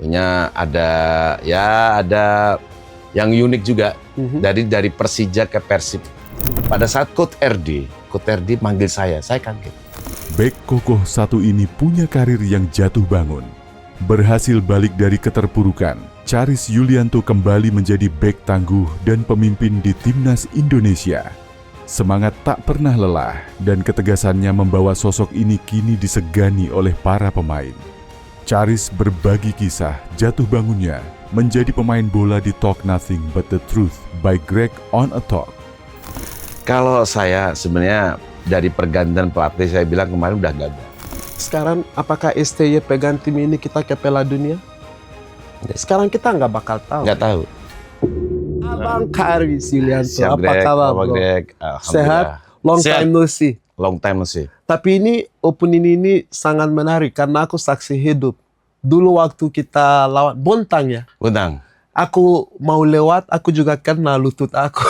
Punya ada yang unik juga dari Persija ke Persib. Pada saat Coach RD manggil saya kaget. Bek kokoh satu ini punya karir yang jatuh bangun. Berhasil balik dari keterpurukan, Charis Yulianto kembali menjadi bek tangguh dan pemimpin di Timnas Indonesia. Semangat tak pernah lelah dan ketegasannya membawa sosok ini kini disegani oleh para pemain. Charis berbagi kisah jatuh bangunnya menjadi pemain bola di Talk Nothing But The Truth by Greg on a Talk. Kalau saya sebenarnya dari pergantian pelatih saya bilang kemarin udah gagal. Sekarang apakah STY pegang tim ini kita ke Piala Dunia? Sekarang kita nggak bakal tahu. Nggak tahu. Abang Charis Yulianto, Siap, apa Greg, kabar bro? Greg? Sehat? Long Sehat. time no see. Long time sih. Tapi ini opening ini sangat menarik karena aku saksi hidup. Dulu waktu kita lawan Bontang ya, Bentang. aku mau lewat, aku juga kena lutut aku.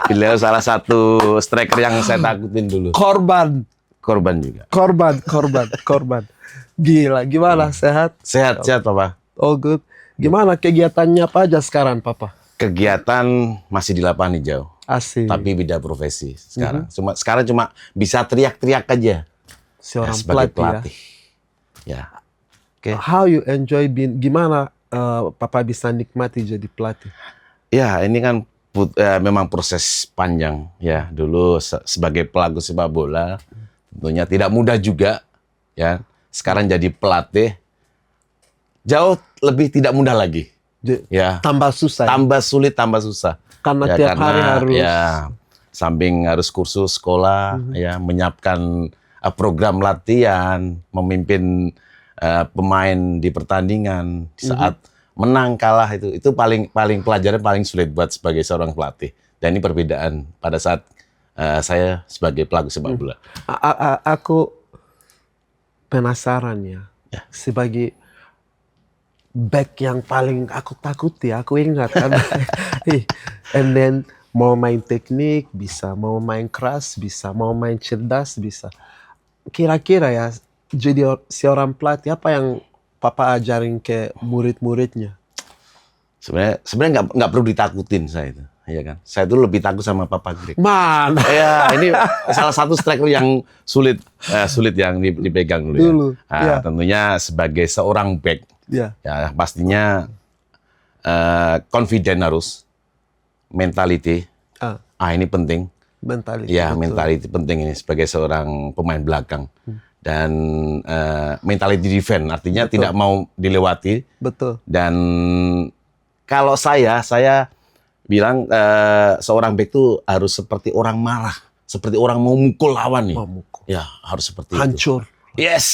Beliau salah satu striker yang saya takutin dulu. Korban juga. Korban. Gila, gimana? Sehat? Sehat, Papa. Oh good. Gimana kegiatannya apa aja sekarang, Papa? Kegiatan masih di lapangan hijau. Asik. Tapi beda profesi sekarang. Sekarang cuma bisa teriak-teriak aja. Seorang sebagai pelatih ya. ya. How you enjoy being, gimana Papa bisa nikmati jadi pelatih? Ya, ini kan memang proses panjang ya. Dulu sebagai pelaku sepak bola tentunya tidak mudah juga ya. Sekarang jadi pelatih jauh lebih tidak mudah lagi. Ya. Tambah susah. Tambah sulit, tambah susah. Karena Ya, tiap hari harus. Ya, samping harus kursus sekolah, ya, menyiapkan program latihan, memimpin pemain di pertandingan di saat menang kalah itu paling pelajaran paling sulit buat sebagai seorang pelatih. Dan ini perbedaan pada saat saya sebagai pelaku sepak bola. Aku penasaran ya. Sebagai back yang paling aku takuti, aku ingat kan. And then mau main teknik bisa, mau main keras bisa, mau main cerdas bisa. Kira-kira ya, jadi seorang pelatih apa yang Papa ajarin ke murid-muridnya? Sebenarnya nggak perlu ditakutin saya itu, ya kan? Saya tuh lebih takut sama Papa Greg. Mana? Ya, ini salah satu striker yang sulit yang dipegang dulu. Ya. Nah, tentunya sebagai seorang back, ya pastinya confident harus, mentality. Ini penting. Mentality. Ya, mentality penting ini sebagai seorang pemain belakang. Dan mentality defense artinya tidak mau dilewati. Betul. Dan kalau saya bilang seorang back itu harus seperti orang marah, seperti orang mau mukul lawan nih. Ya, harus seperti hancur. Itu. Yes,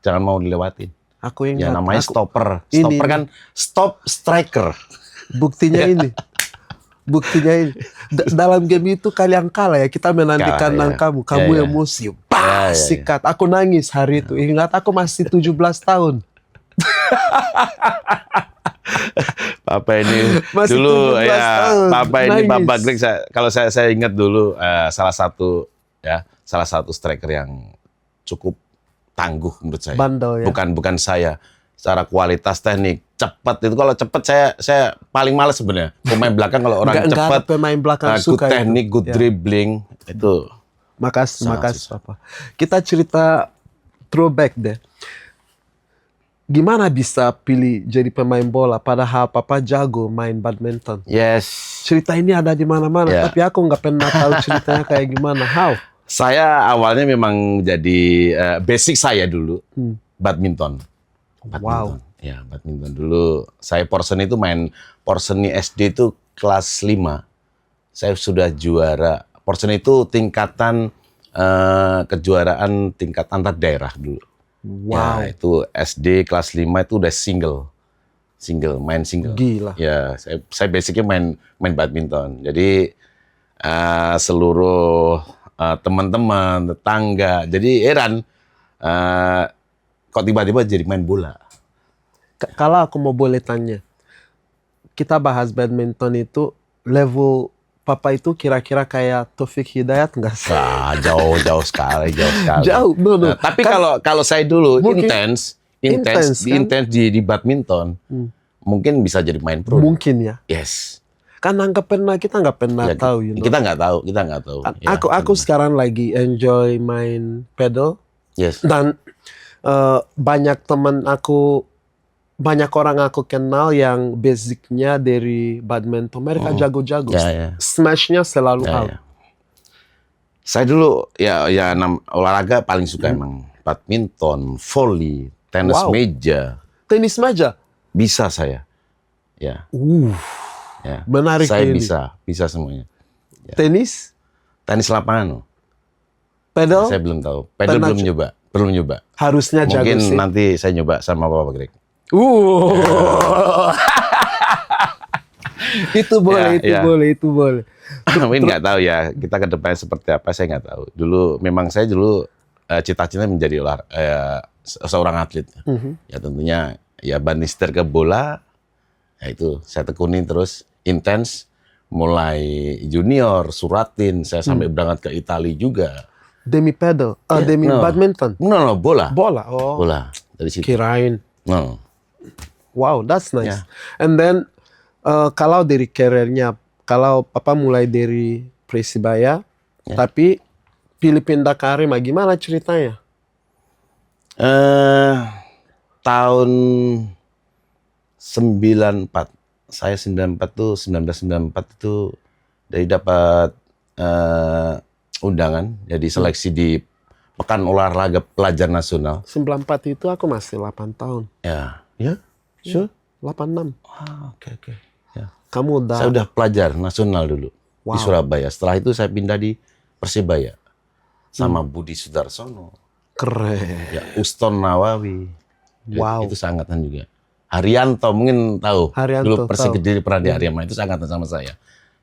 jangan mau dilewatin. Aku ingat. Ya namanya stopper. Stopper kan stop striker. Buktinya ini. Dalam game itu kalian kalah ya, kita menantikan kamu emosi. Sikat. Aku nangis hari itu. Ingat aku masih 17 tahun. Papa ini masih dulu ya, Papa ini Papa Greg kalau saya ingat dulu salah satu striker yang cukup tangguh menurut saya. Bandel, ya? Bukan saya. Secara kualitas teknik, cepat itu kalau cepat saya paling males sebenarnya. Pemain belakang kalau orang cepat, pemain belakang suka good teknik, good dribbling itu. Makasih Papa. Kita cerita throwback deh. Gimana bisa pilih jadi pemain bola padahal Papa jago main badminton? Yes. Cerita ini ada di mana-mana, tapi aku nggak pernah tahu ceritanya kayak gimana. How? Saya awalnya memang jadi basic saya dulu badminton. Wow. Ya, badminton dulu. Saya Porseni itu main Porseni SD itu kelas 5. Saya sudah juara. Porseni itu tingkatan kejuaraan tingkat antar daerah dulu. Wow. Ya, itu SD kelas 5 itu udah main single. Gila. Ya, saya basicnya main badminton. Jadi seluruh teman-teman, tetangga. Jadi heran kok tiba-tiba jadi main bola. Kalau aku mau boleh tanya, kita bahas badminton itu level Papa itu kira-kira kayak Taufik Hidayat nggak sih? Jauh sekali. Jauh, no. Nah, tapi kalau saya dulu mungkin, intens, kan? di badminton, mungkin bisa jadi main pro. Mungkin ya. Yes. Kan kita nggak pernah Ya, tahu, you know. kita nggak tahu. Ya, Aku sekarang lagi enjoy main pedal yes. dan banyak teman aku, banyak orang aku kenal yang basicnya dari badminton. Mereka jago-jago. Ya. Smashnya selalu Ya, out. ya. Saya dulu olahraga paling suka emang badminton, volley, tenis Wow. meja. Tenis meja. Bisa saya. Ya. Ya. Menarik Saya ini. bisa semuanya. Tenis, Tenis lapangan. pedal, Saya belum tahu. Pedal Pernah belum nyoba. harusnya jago Mungkin sih. nanti saya nyoba sama Bapak Greg. Itu boleh, Ya. itu boleh. Mungkin nggak tahu ya, kita ke depannya seperti apa, saya nggak tahu. Saya dulu cita-cita menjadi seorang atlet. Ya tentunya ya bannister ke bola, ya itu saya tekuni terus intens, mulai junior, suratin, saya sampai berangkat ke Italia juga. Demi pedal, Ya, demi no. badminton. No, bola. Bola, oh. Bola, dari situ. Kirain. No. Wow, that's nice. Ya. And then kalau dari karirnya, kalau Papa mulai dari Persibaya, tapi pilih pindah ke Arema, gimana ceritanya? Tahun 94. Saya 1994 itu dari dapat undangan jadi seleksi di Pekan Olahraga Pelajar Nasional. 94 itu aku masih 8 tahun. Ya. Ya? Sure? 86. Oke. Ya. Kamu udah Saya udah pelajar nasional dulu di Wow. Surabaya. Setelah itu saya pindah di Persibaya sama Budi Sudarsono. keren. Ya, Uston Nawawi. Ya, Wow. itu seangkatan juga. Haryanto mungkin tahu. Haryanto, Dulu Persik tahu. Kediri pernah di Arema, itu seangkatan sama saya.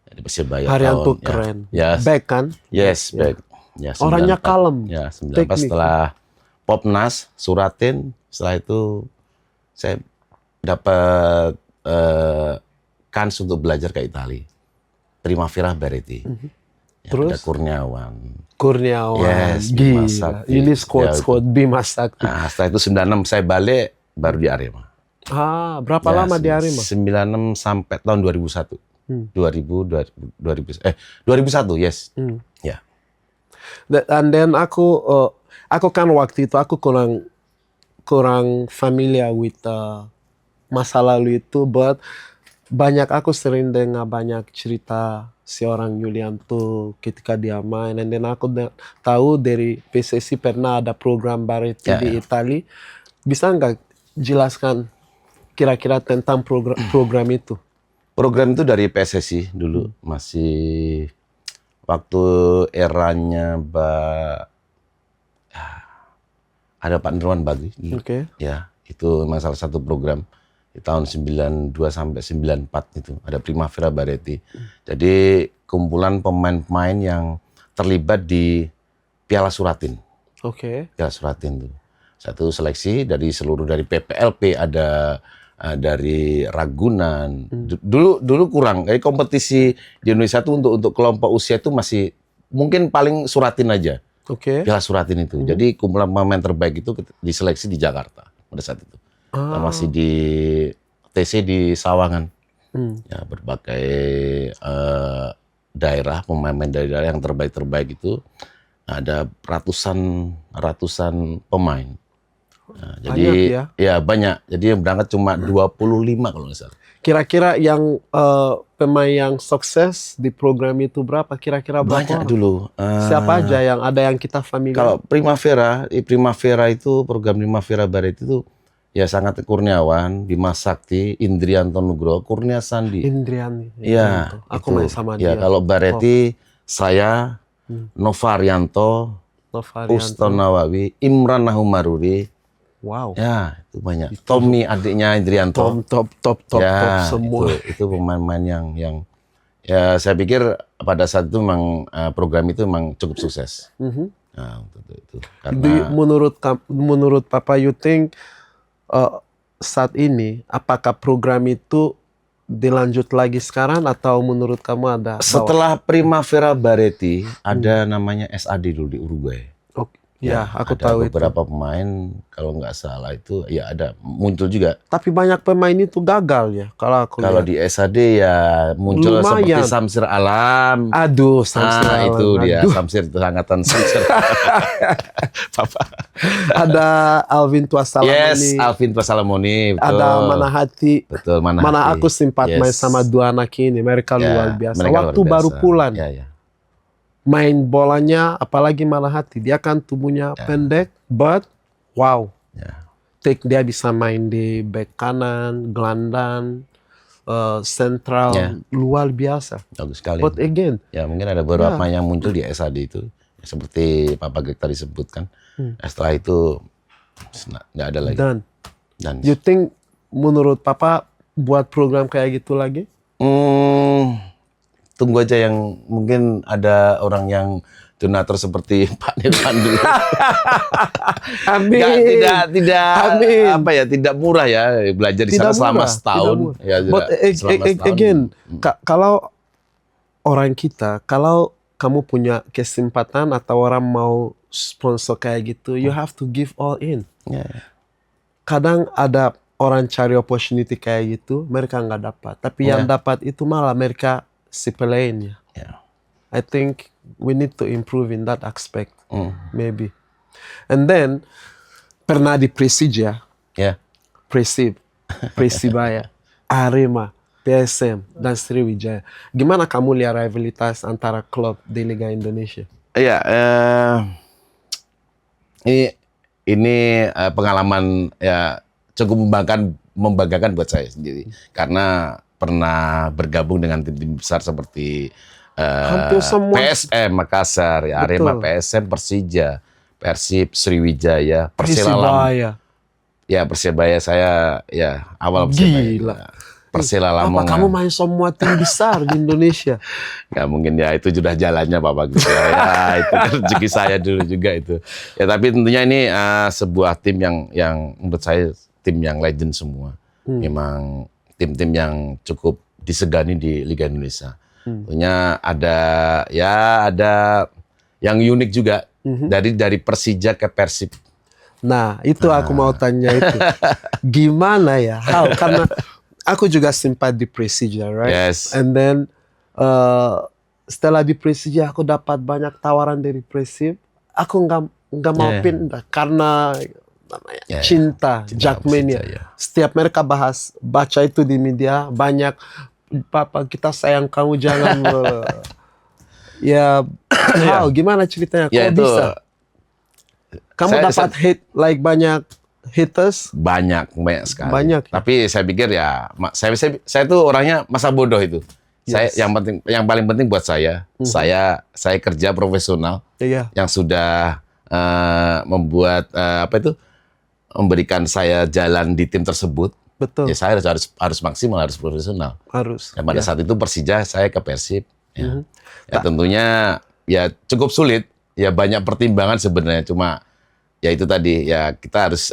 Di Persibaya. Haryanto tahun, keren. Ya. Yes. Back kan? Yes, back. Ya, Orangnya 94. kalem. Ya, 94 Teknik. setelah Popnas, Suratin, setelah itu saya dapat kans untuk belajar ke Italia. Primavera Bareti. Ya, Terus? ada Kurniawan. Kurniawan. Yes, Bima Gila. Sakti. Ini Ya, squad Bima Sakti. Nah, setelah itu 96 saya balik baru di Arema. Berapa Ya, lama di Arema? 96 sampai tahun 2001. 2001, yes. Ya. And then aku kan waktu itu aku kurang familiar with masa lalu itu, but banyak aku sering dengar banyak cerita seorang Yulianto ketika dia main, and then aku tahu dari PSSI pernah ada program Bareti di Italia. Bisa nggak jelaskan kira-kira tentang program itu? Program itu dari PSSI dulu, masih waktu eranya ada Pak Nirwan Bagri. Oke. Ya, itu memang salah satu program di tahun 92 sampai 94 itu ada Primavera Bareti. Jadi kumpulan pemain-pemain yang terlibat di Piala Suratin. Oke. Piala Suratin itu. Satu seleksi dari PPLP, ada dari Ragunan. Dulu kurang. Jadi kompetisi di Indonesia itu untuk kelompok usia itu masih mungkin paling Suratin aja. Oke. Piala Suratin itu. Jadi kumpulan pemain terbaik itu diseleksi di Jakarta pada saat itu. Kita masih di TC di Sawangan. Ya, berbagai daerah, pemain-pemain dari daerah yang terbaik itu ada ratusan pemain. Nah, jadi banyak ya? Banyak. Jadi yang berangkat cuma 25 kalau nggak salah. Kira-kira yang pemain yang sukses di program itu berapa? Kira-kira berapa Banyak orang? dulu. Siapa aja yang ada yang kita familiar? Kalau Primavera itu program Primavera Baret itu ya sangat Kurniawan, Bima Sakti, Indrianto Nugroho, Kurnia Sandi. Indriani. Iya, Aku main sama dia. Ya, kalau Bareti saya, Nova Arianto, Uston Nawawi, Imran Nahumaruri. Wow. Ya, itu banyak. Tommy adiknya Indrianto. Top semua. Itu pemain-pemain yang ya saya pikir pada saat itu memang program itu memang cukup sukses. Nah, itu. Karena Menurut Papa, you think saat ini apakah program itu dilanjut lagi sekarang atau menurut kamu ada? setelah Primavera Bareti ada namanya SAD dulu di Uruguay. Ya, aku ada tahu itu. beberapa pemain kalau nggak salah itu ya ada muncul juga. Tapi banyak pemain itu gagal ya kalau aku Kalau lihat. di SAD ya muncul seperti Lumayan. Samsir Alam. Aduh, Samsul Alam. Itu dia Aduh. Samsir itu angkatan Samsir. Papa. Ada Alvin Yes, Tuasalamani. Alvin Tuasalamoni, betul. Ada Manahati. Betul, Manahati. Mana aku sempat main Yes. sama dua anak ini. Mereka Ya, luar biasa. mereka Waktu luar baru biasa. pulang. Ya. Main bolanya, apalagi Manahati. Dia kan tubuhnya pendek, but wow. Ya. Dia bisa main di back kanan, gelandang, sentral, Ya. luar biasa. Bagus sekali. But again, Ya mungkin ada beberapa yang muncul di SAD itu seperti Papa Greg tadi sebutkan. Setelah itu nggak ada lagi. Dan you think menurut Papa buat program kayak gitu lagi? Tunggu aja yang mungkin ada orang yang donatur seperti Pak Nirwan dulu. Amin. Tidak Amin. apa ya, tidak murah ya belajar di sana Tidak selama murah, setahun. tidak murah. Ya, But selama setahun. again, kalau orang kita, kalau kamu punya kesempatan atau orang mau sponsor kayak gitu, you have to give all in. Ya. Kadang ada orang cari opportunity kayak gitu, mereka nggak dapat. Tapi yang dapat itu malah mereka sepelein ya. Ya. I think we need to improve in that aspect, maybe. And then pernah di Persija, Ya. Persibaya, Arema, PSM, dan Sriwijaya. Gimana kamu lihat rivalitas antara klub di Liga Indonesia? Iya, ini pengalaman ya cukup membanggakan buat saya sendiri karena pernah bergabung dengan tim-tim besar seperti Hampir semua. PSM Makassar, ya, Arema, Betul. PSM, Persija, Persib, Sriwijaya, Persela Persibaya. Ya, Persebaya saya ya awal Gila. Persebaya. Persela Apa Lamongan. kamu main semua tim besar di Indonesia? Nggak mungkin ya, itu sudah jalannya Pak Bagus. Ya, itu kan rezeki saya dulu juga itu. Ya tapi tentunya ini sebuah tim yang menurut saya tim yang legend semua. Memang tim-tim yang cukup disegani di Liga Indonesia. Tentunya ada yang unik juga dari Persija ke Persib. Nah, itu aku mau tanya itu. Gimana ya? Karena aku juga sempat di Persija, right? Yes. And then setelah di Persija aku dapat banyak tawaran dari Persib. Aku nggak mau pindah karena cinta, Jackmania. Setiap mereka baca itu di media banyak. Papa, kita sayang kamu, jangan gimana ceritanya? Kok bisa? Kamu dapat hate banyak haters? Banyak sekali. Banyak. Tapi saya pikir ya, saya tuh orangnya masa bodoh itu. Saya yang paling penting buat saya kerja profesional yang sudah membuat memberikan saya jalan di tim tersebut. Betul. Ya saya harus maksimal, harus profesional. Harus. Dan pada saat itu Persija saya ke Persib. Ya. Ya tentunya ya cukup sulit. Ya banyak pertimbangan sebenarnya, cuma ya itu tadi ya kita harus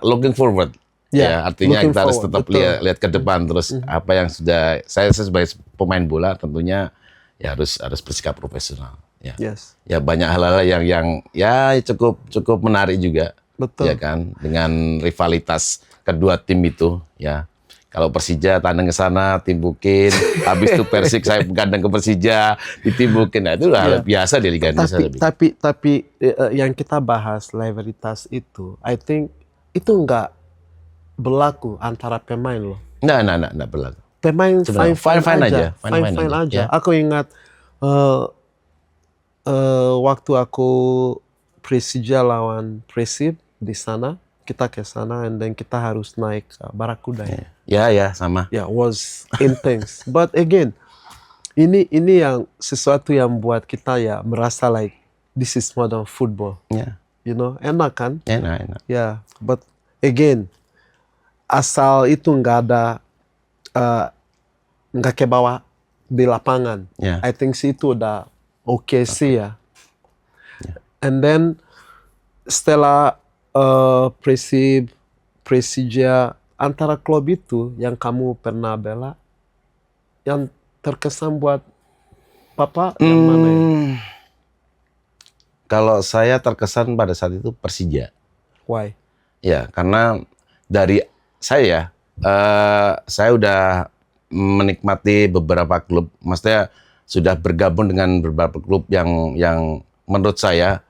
looking forward. Ya artinya kita harus tetap lihat ke depan terus apa yang sudah saya sebagai pemain bola tentunya ya harus bersikap profesional. Ya. Ya banyak hal-hal yang ya cukup menarik juga. Betul. Ya kan, dengan rivalitas kedua tim itu, ya. Kalau Persija tandang ke sana, timbukin, habis itu Persik saya gandeng ke Persija, ditimbukin. Nah, itu hal biasa di Liga Indonesia. Tapi yang kita bahas rivalitas itu, I think itu nggak berlaku antara pemain loh. Nggak berlaku. Pemain fine aja. Ya. Aku ingat waktu aku Persija lawan Persib di sana, kita ke sana and then kita harus naik Barakuda. Ya, sama. Yeah, was intense. But again, ini yang sesuatu yang buat kita ya merasa like this is modern football. Yeah. You know, enak kan? Enak. Yeah, but again, asal itu nggak ada nggak ke bawah di lapangan. Yeah. I think sih itu udah oke sih ya. Yeah. And then setelah Persija, antara klub itu yang kamu pernah bela, yang terkesan buat Papa yang mana ya? Kalau saya terkesan pada saat itu Persija. Why? Ya, karena dari saya udah menikmati beberapa klub, maksudnya sudah bergabung dengan beberapa klub yang menurut saya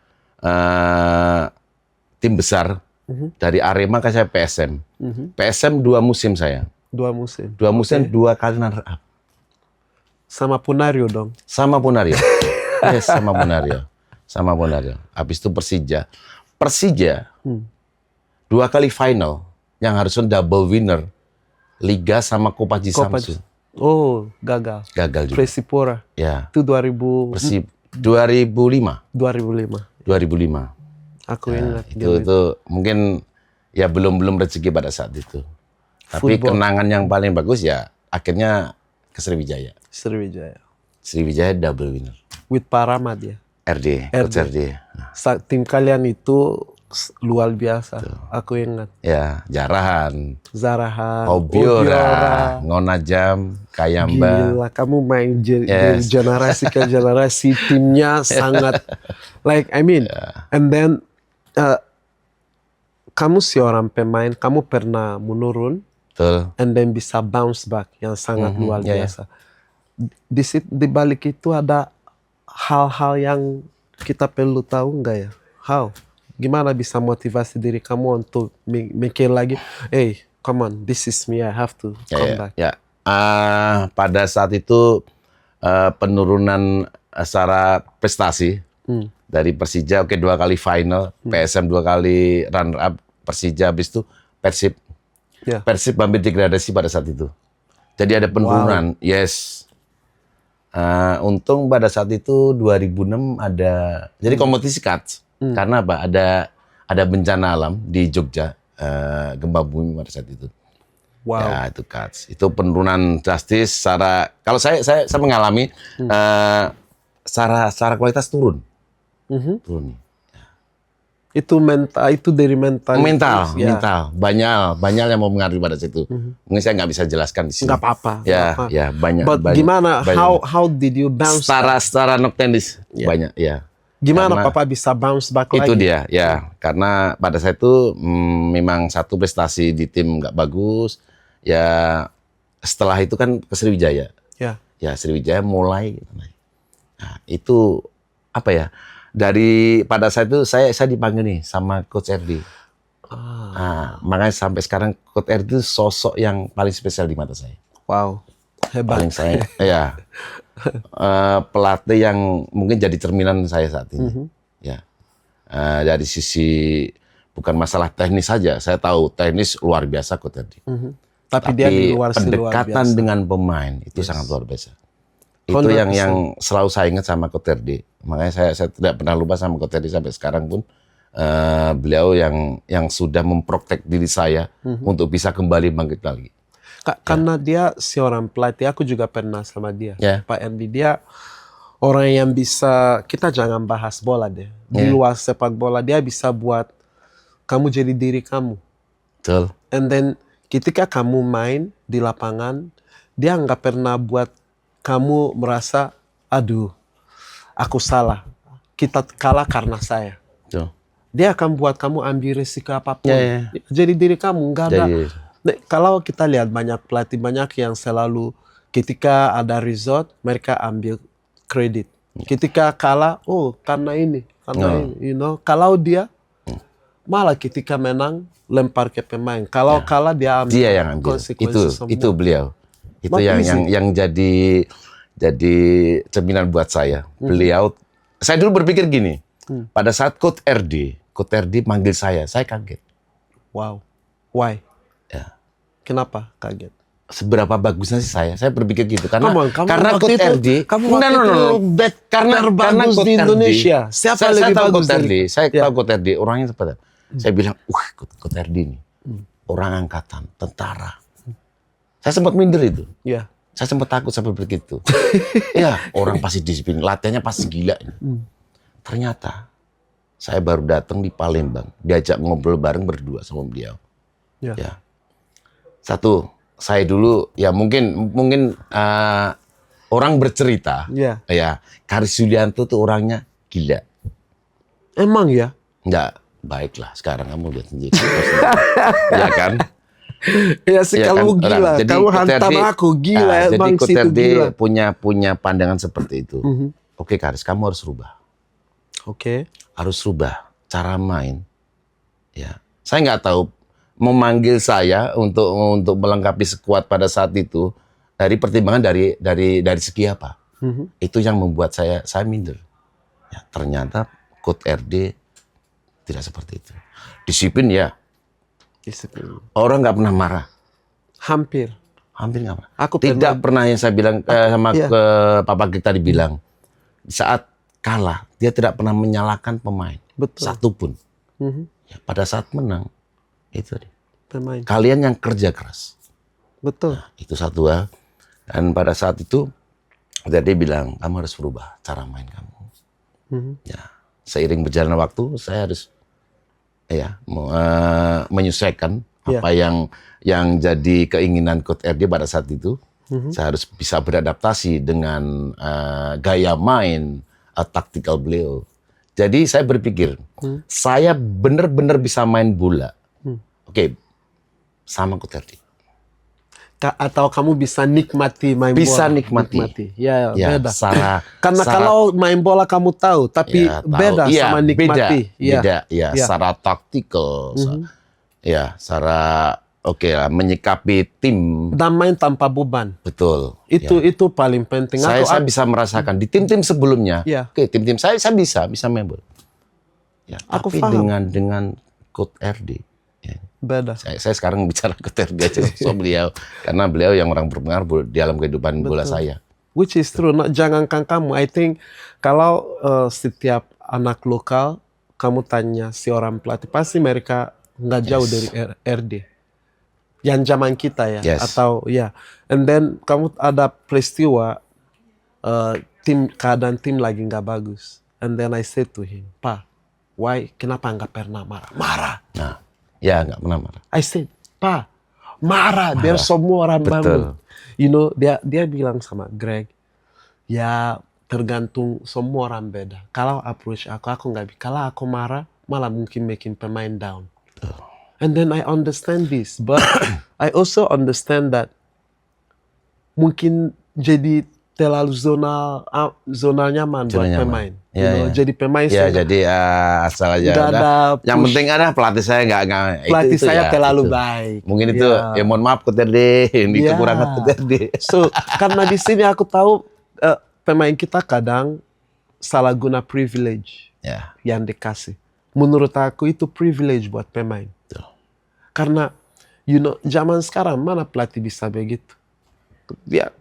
tim besar. Dari Arema ke saya PSM. PSM 2 musim saya. 2 musim. 2 musim, 2 kali runner up. Sama Punario dong. Sama Punario. Yes, sama Punario. Sama Punario. Habis itu Persija. Persija 2 kali final yang harusnya double winner Liga sama Kopaji Samsu. Oh, gagal. Gagal juga. Persipura. Ya. Itu 2000 2005. 2005. Aku ingat. Itu mungkin ya belum rezeki pada saat itu. Tapi Football. kenangan yang paling bagus ya akhirnya ke Sriwijaya. Sriwijaya. Sriwijaya double winner. With Parama dia. Coach RD. Tim kalian itu luar biasa. Aku ingat. Ya, Jarahan, Zarahan, Obiora, Ngonajam, Kayamba. Gila, kamu main dari Yes. generasi ke generasi, timnya sangat like and then kamu seorang pemain, kamu pernah menurun Betul. and then bisa bounce back yang sangat luar ya, ya. biasa. Di balik itu ada hal-hal yang kita perlu tahu nggak ya? How? Gimana bisa motivasi diri kamu untuk mikir lagi, hey, come on, this is me, I have to come back. Ya. Pada saat itu penurunan secara prestasi dari Persija, 2 kali final, PSM 2 kali runner up, Persija habis itu Persib. Ya. Persib hampir degradasi pada saat itu. Jadi ada penurunan. Yes. Untung pada saat itu 2006 ada jadi kompetisi cuts. Karena apa? Ada bencana alam di Jogja, gempa bumi pada saat itu. Wow. Ya, itu cuts. Itu penurunan drastis secara kalau saya mengalami secara kualitas turun. Turun. Itu mental, itu dari mental. Mental. Banyak yang mau mengaruhi pada situ. Mungkin saya nggak bisa jelaskan di sini. Nggak apa-apa. Ya, banyak. But banyak, gimana? banyak. How did you bounce? Secara noktenis banyak, ya. Gimana Karena Papa bisa bounce back lagi? Itu dia, ya. Karena pada saat itu memang satu prestasi di tim nggak bagus. Ya, setelah itu kan ke Sriwijaya. Ya. Ya, Sriwijaya mulai. Nah, itu apa ya? Dari pada saat itu saya dipanggil nih sama Coach RD. Nah, makanya sampai sekarang Coach RD itu sosok yang paling spesial di mata saya. Wow, hebat. Paling saya, ya. Pelatih yang mungkin jadi cerminan saya saat ini. Ya. Dari sisi bukan masalah teknis saja, saya tahu teknis luar biasa Coach RD. Tapi dia di luar pendekatan biasa. dengan pemain itu sangat luar biasa. Itu yang selalu saya ingat sama Coach RD. Makanya saya tidak pernah lupa sama Coach RD sampai sekarang pun. Beliau yang sudah memprotek diri saya untuk bisa kembali bangkit lagi. Karena dia seorang pelatih, aku juga pernah sama dia. Ya. Pak Andy, dia orang yang bisa, kita jangan bahas bola deh. Di luar sepak bola, dia bisa buat kamu jadi diri kamu. Betul. And then ketika kamu main di lapangan, dia nggak pernah buat kamu merasa, aduh, aku salah. Kita kalah karena saya. Betul. Dia akan buat kamu ambil risiko apapun. Ya. Jadi diri kamu, nggak ada. Jadi, Kalau kita lihat banyak pelatih, banyak yang selalu ketika ada result, mereka ambil kredit. Ketika kalah, oh karena ini, you know. Kalau dia, malah ketika menang, lempar ke pemain. Kalau kalah, dia ambil yang ambil. konsekuensi semua. Itu beliau. Itu Not yang jadi cerminan buat saya. Beliau, saya dulu berpikir gini, pada saat Coach RD manggil saya kaget. Wow, why? Ya. Kenapa kaget? Seberapa bagusnya sih saya berpikir gitu karena kamu Coach RD karena bagus Coach di RD, Indonesia. Siapa saya lebih tahu bagus Coach RD, saya Ya. tahu Coach RD orangnya seperti apa. Saya bilang, Coach RD ini orang angkatan, tentara. Saya sempat minder itu. Ya. Saya sempat takut sampai begitu. Ya, orang pasti disiplin, latihannya pasti gila ini. Ternyata saya baru datang di Palembang, diajak ngobrol bareng berdua sama beliau. Ya. Satu, saya dulu ya mungkin orang bercerita, Ya. ya Karis Yulianto tuh orangnya gila. Emang ya? Enggak, baiklah sekarang kamu lihat sendiri. Ya kan? Ya sih Ya kamu kan? gila, Jadi kamu hantam Koterdi- aku gila, jadi emang situ Koterdi gila. punya pandangan seperti itu. Oke Karis, kamu harus rubah. Oke. Harus rubah cara main. Ya, saya nggak tahu memanggil saya untuk melengkapi skuad pada saat itu dari pertimbangan dari segi apa. Itu yang membuat saya minder. Ya, ternyata Coach RD tidak seperti itu. Disiplin ya. Disiplin. Orang nggak pernah marah. Hampir. Hampir nggak pernah. Aku Tidak pernah yang saya bilang sama Iya. ke Papa kita dibilang saat kalah dia tidak pernah menyalahkan pemain. Betul. Satupun. Ya, pada saat menang itu dia. Pemain. Kalian yang kerja keras. Betul. Itu satu hal. Dan pada saat itu dia bilang kamu harus berubah cara main kamu. Ya, seiring berjalannya waktu saya harus menyesuaikan Ya. apa yang jadi keinginan Coach RD pada saat itu. Saya harus bisa beradaptasi dengan gaya main taktikal beliau. Jadi saya berpikir saya benar-benar bisa main bola. Oke, sama Coach RD. Atau kamu bisa nikmati main Bisa bola. nikmati. Ya, Ya, beda. secara- Karena kalau main bola kamu tahu, tapi Ya, tahu. beda Iya, sama nikmati. Beda, ya, Ya. secara taktikal, ya, secara oke lah, menyikapi tim, Dan main tanpa beban. betul. Itu paling penting. Ya. Saya bisa merasakan di tim-tim sebelumnya. Ya. Oke, tim-tim saya bisa main bola. Ya, Aku tapi paham. dengan Coach RD. Ya. beda. Saya sekarang bicara Coach RD aja soal beliau, karena beliau yang orang berpengaruh di dalam kehidupan bola saya. Which is true. Nah, jangankan kamu. I think kalau setiap anak lokal kamu tanya si orang pelatih, pasti mereka nggak jauh dari RD. Yang zaman kita ya, Yes. atau ya. And then kamu ada peristiwa keadaan tim lagi nggak bagus. And then I said to him, Pak, why? Kenapa nggak pernah marah? Marah. Nah, ya nggak pernah marah. I said, Pak, marah biar semua orang Betul. bangun. You know, dia bilang sama Greg, ya tergantung semua orang beda. Kalau approach aku nggak bisa. Kalau aku marah, malah mungkin making pemain down. And then I understand this, but I also understand that mungkin jadi terlalu zona nyaman buat Zona nyaman. pemain. Ya, You know, ya. jadi pemain Ya, sudah- jadi asal aja. Nggak udah. ada Yang push. penting ada pelatih saya nggak pelatih itu saya ya, terlalu itu. baik. Mungkin itu Ya. mohon maaf Coach RD, ini Ya. kekurangan Coach RD. So, karena di sini aku tahu pemain kita kadang salah guna privilege Ya, yang dikasih. Menurut aku itu privilege buat pemain. betul. Karena you know, zaman sekarang mana pelatih bisa begitu?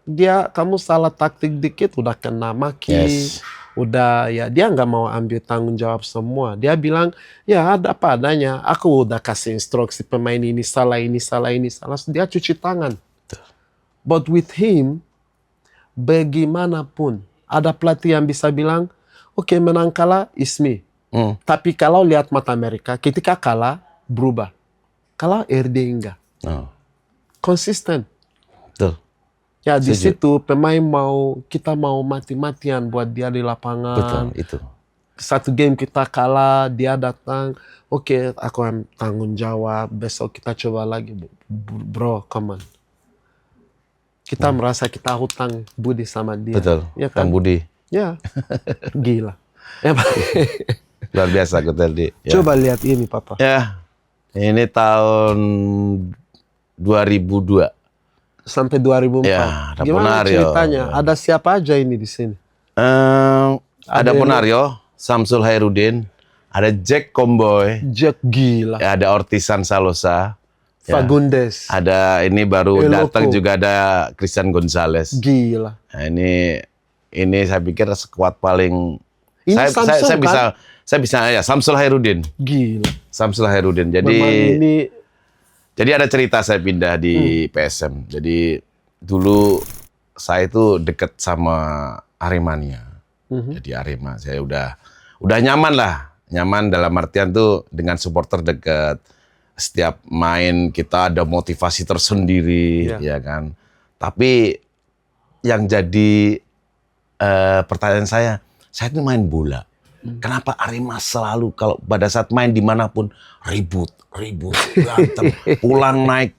Dia kamu salah taktik dikit udah kena maki. Yes. Udah ya dia nggak mau ambil tanggung jawab semua. Dia bilang ya ada apa adanya. Aku udah kasih instruksi pemain ini salah ini salah ini salah. Dia cuci tangan. But with him bagaimanapun ada pelatih yang bisa bilang oke, menang kalah is me. Tapi kalau lihat mata mereka ketika kalah berubah. Kalau RD enggak. Oh, Konsisten. betul. Ya di Setuju. situ pemain kita mau mati-matian buat dia di Betul, lapangan. itu. Satu game kita kalah, dia datang, oke, aku yang tanggung jawab, besok kita coba lagi. Bro, come on. Kita merasa kita hutang budi sama dia. Betul. Ya Kang kan? Budi. Ya, gila. Emang. Luar biasa Coach RD. Ya. Coba lihat ini, Papa. Ya, ini tahun 2002. Sampai 2004. Ya, ada Gimana Bonario. ceritanya? Ada siapa aja ini di sini? Ada Bonario, Samsul Hairudin, ada Jack Comboy, Jack gila. ada Ortisan Salosa, ya. Fagundes. Ada ini baru Eloko. datang juga ada Christian Gonzalez. Gila. Nah, ini saya pikir skuad paling Ini Samsul, saya bisa ya Samsul Hairudin. Gila. Samsul Hairudin. Memang Jadi ini ada cerita saya pindah di PSM. Jadi dulu saya itu deket sama Aremania. Jadi Arema saya udah nyaman lah. Nyaman dalam artian tuh dengan supporter deket. Setiap main kita ada motivasi tersendiri, Iya. ya kan. Tapi yang jadi pertanyaan saya itu main bola. Kenapa Arema selalu kalau pada saat main dimanapun ribut, berantem, pulang naik.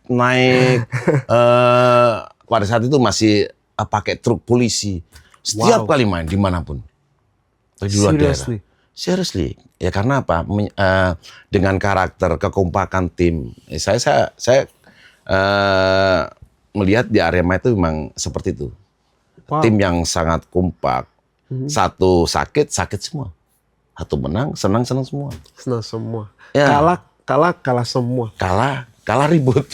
Pada saat itu masih pakai truk polisi. Setiap kali main dimanapun. Di luar daerah. Seriously. Ya karena apa? Dengan karakter, kekompakan tim. Saya melihat di Arema itu memang seperti itu. Tim yang sangat kompak. Satu sakit semua. Satu menang, senang semua. Senang semua. Ya. Kalah semua. Kalah ribut.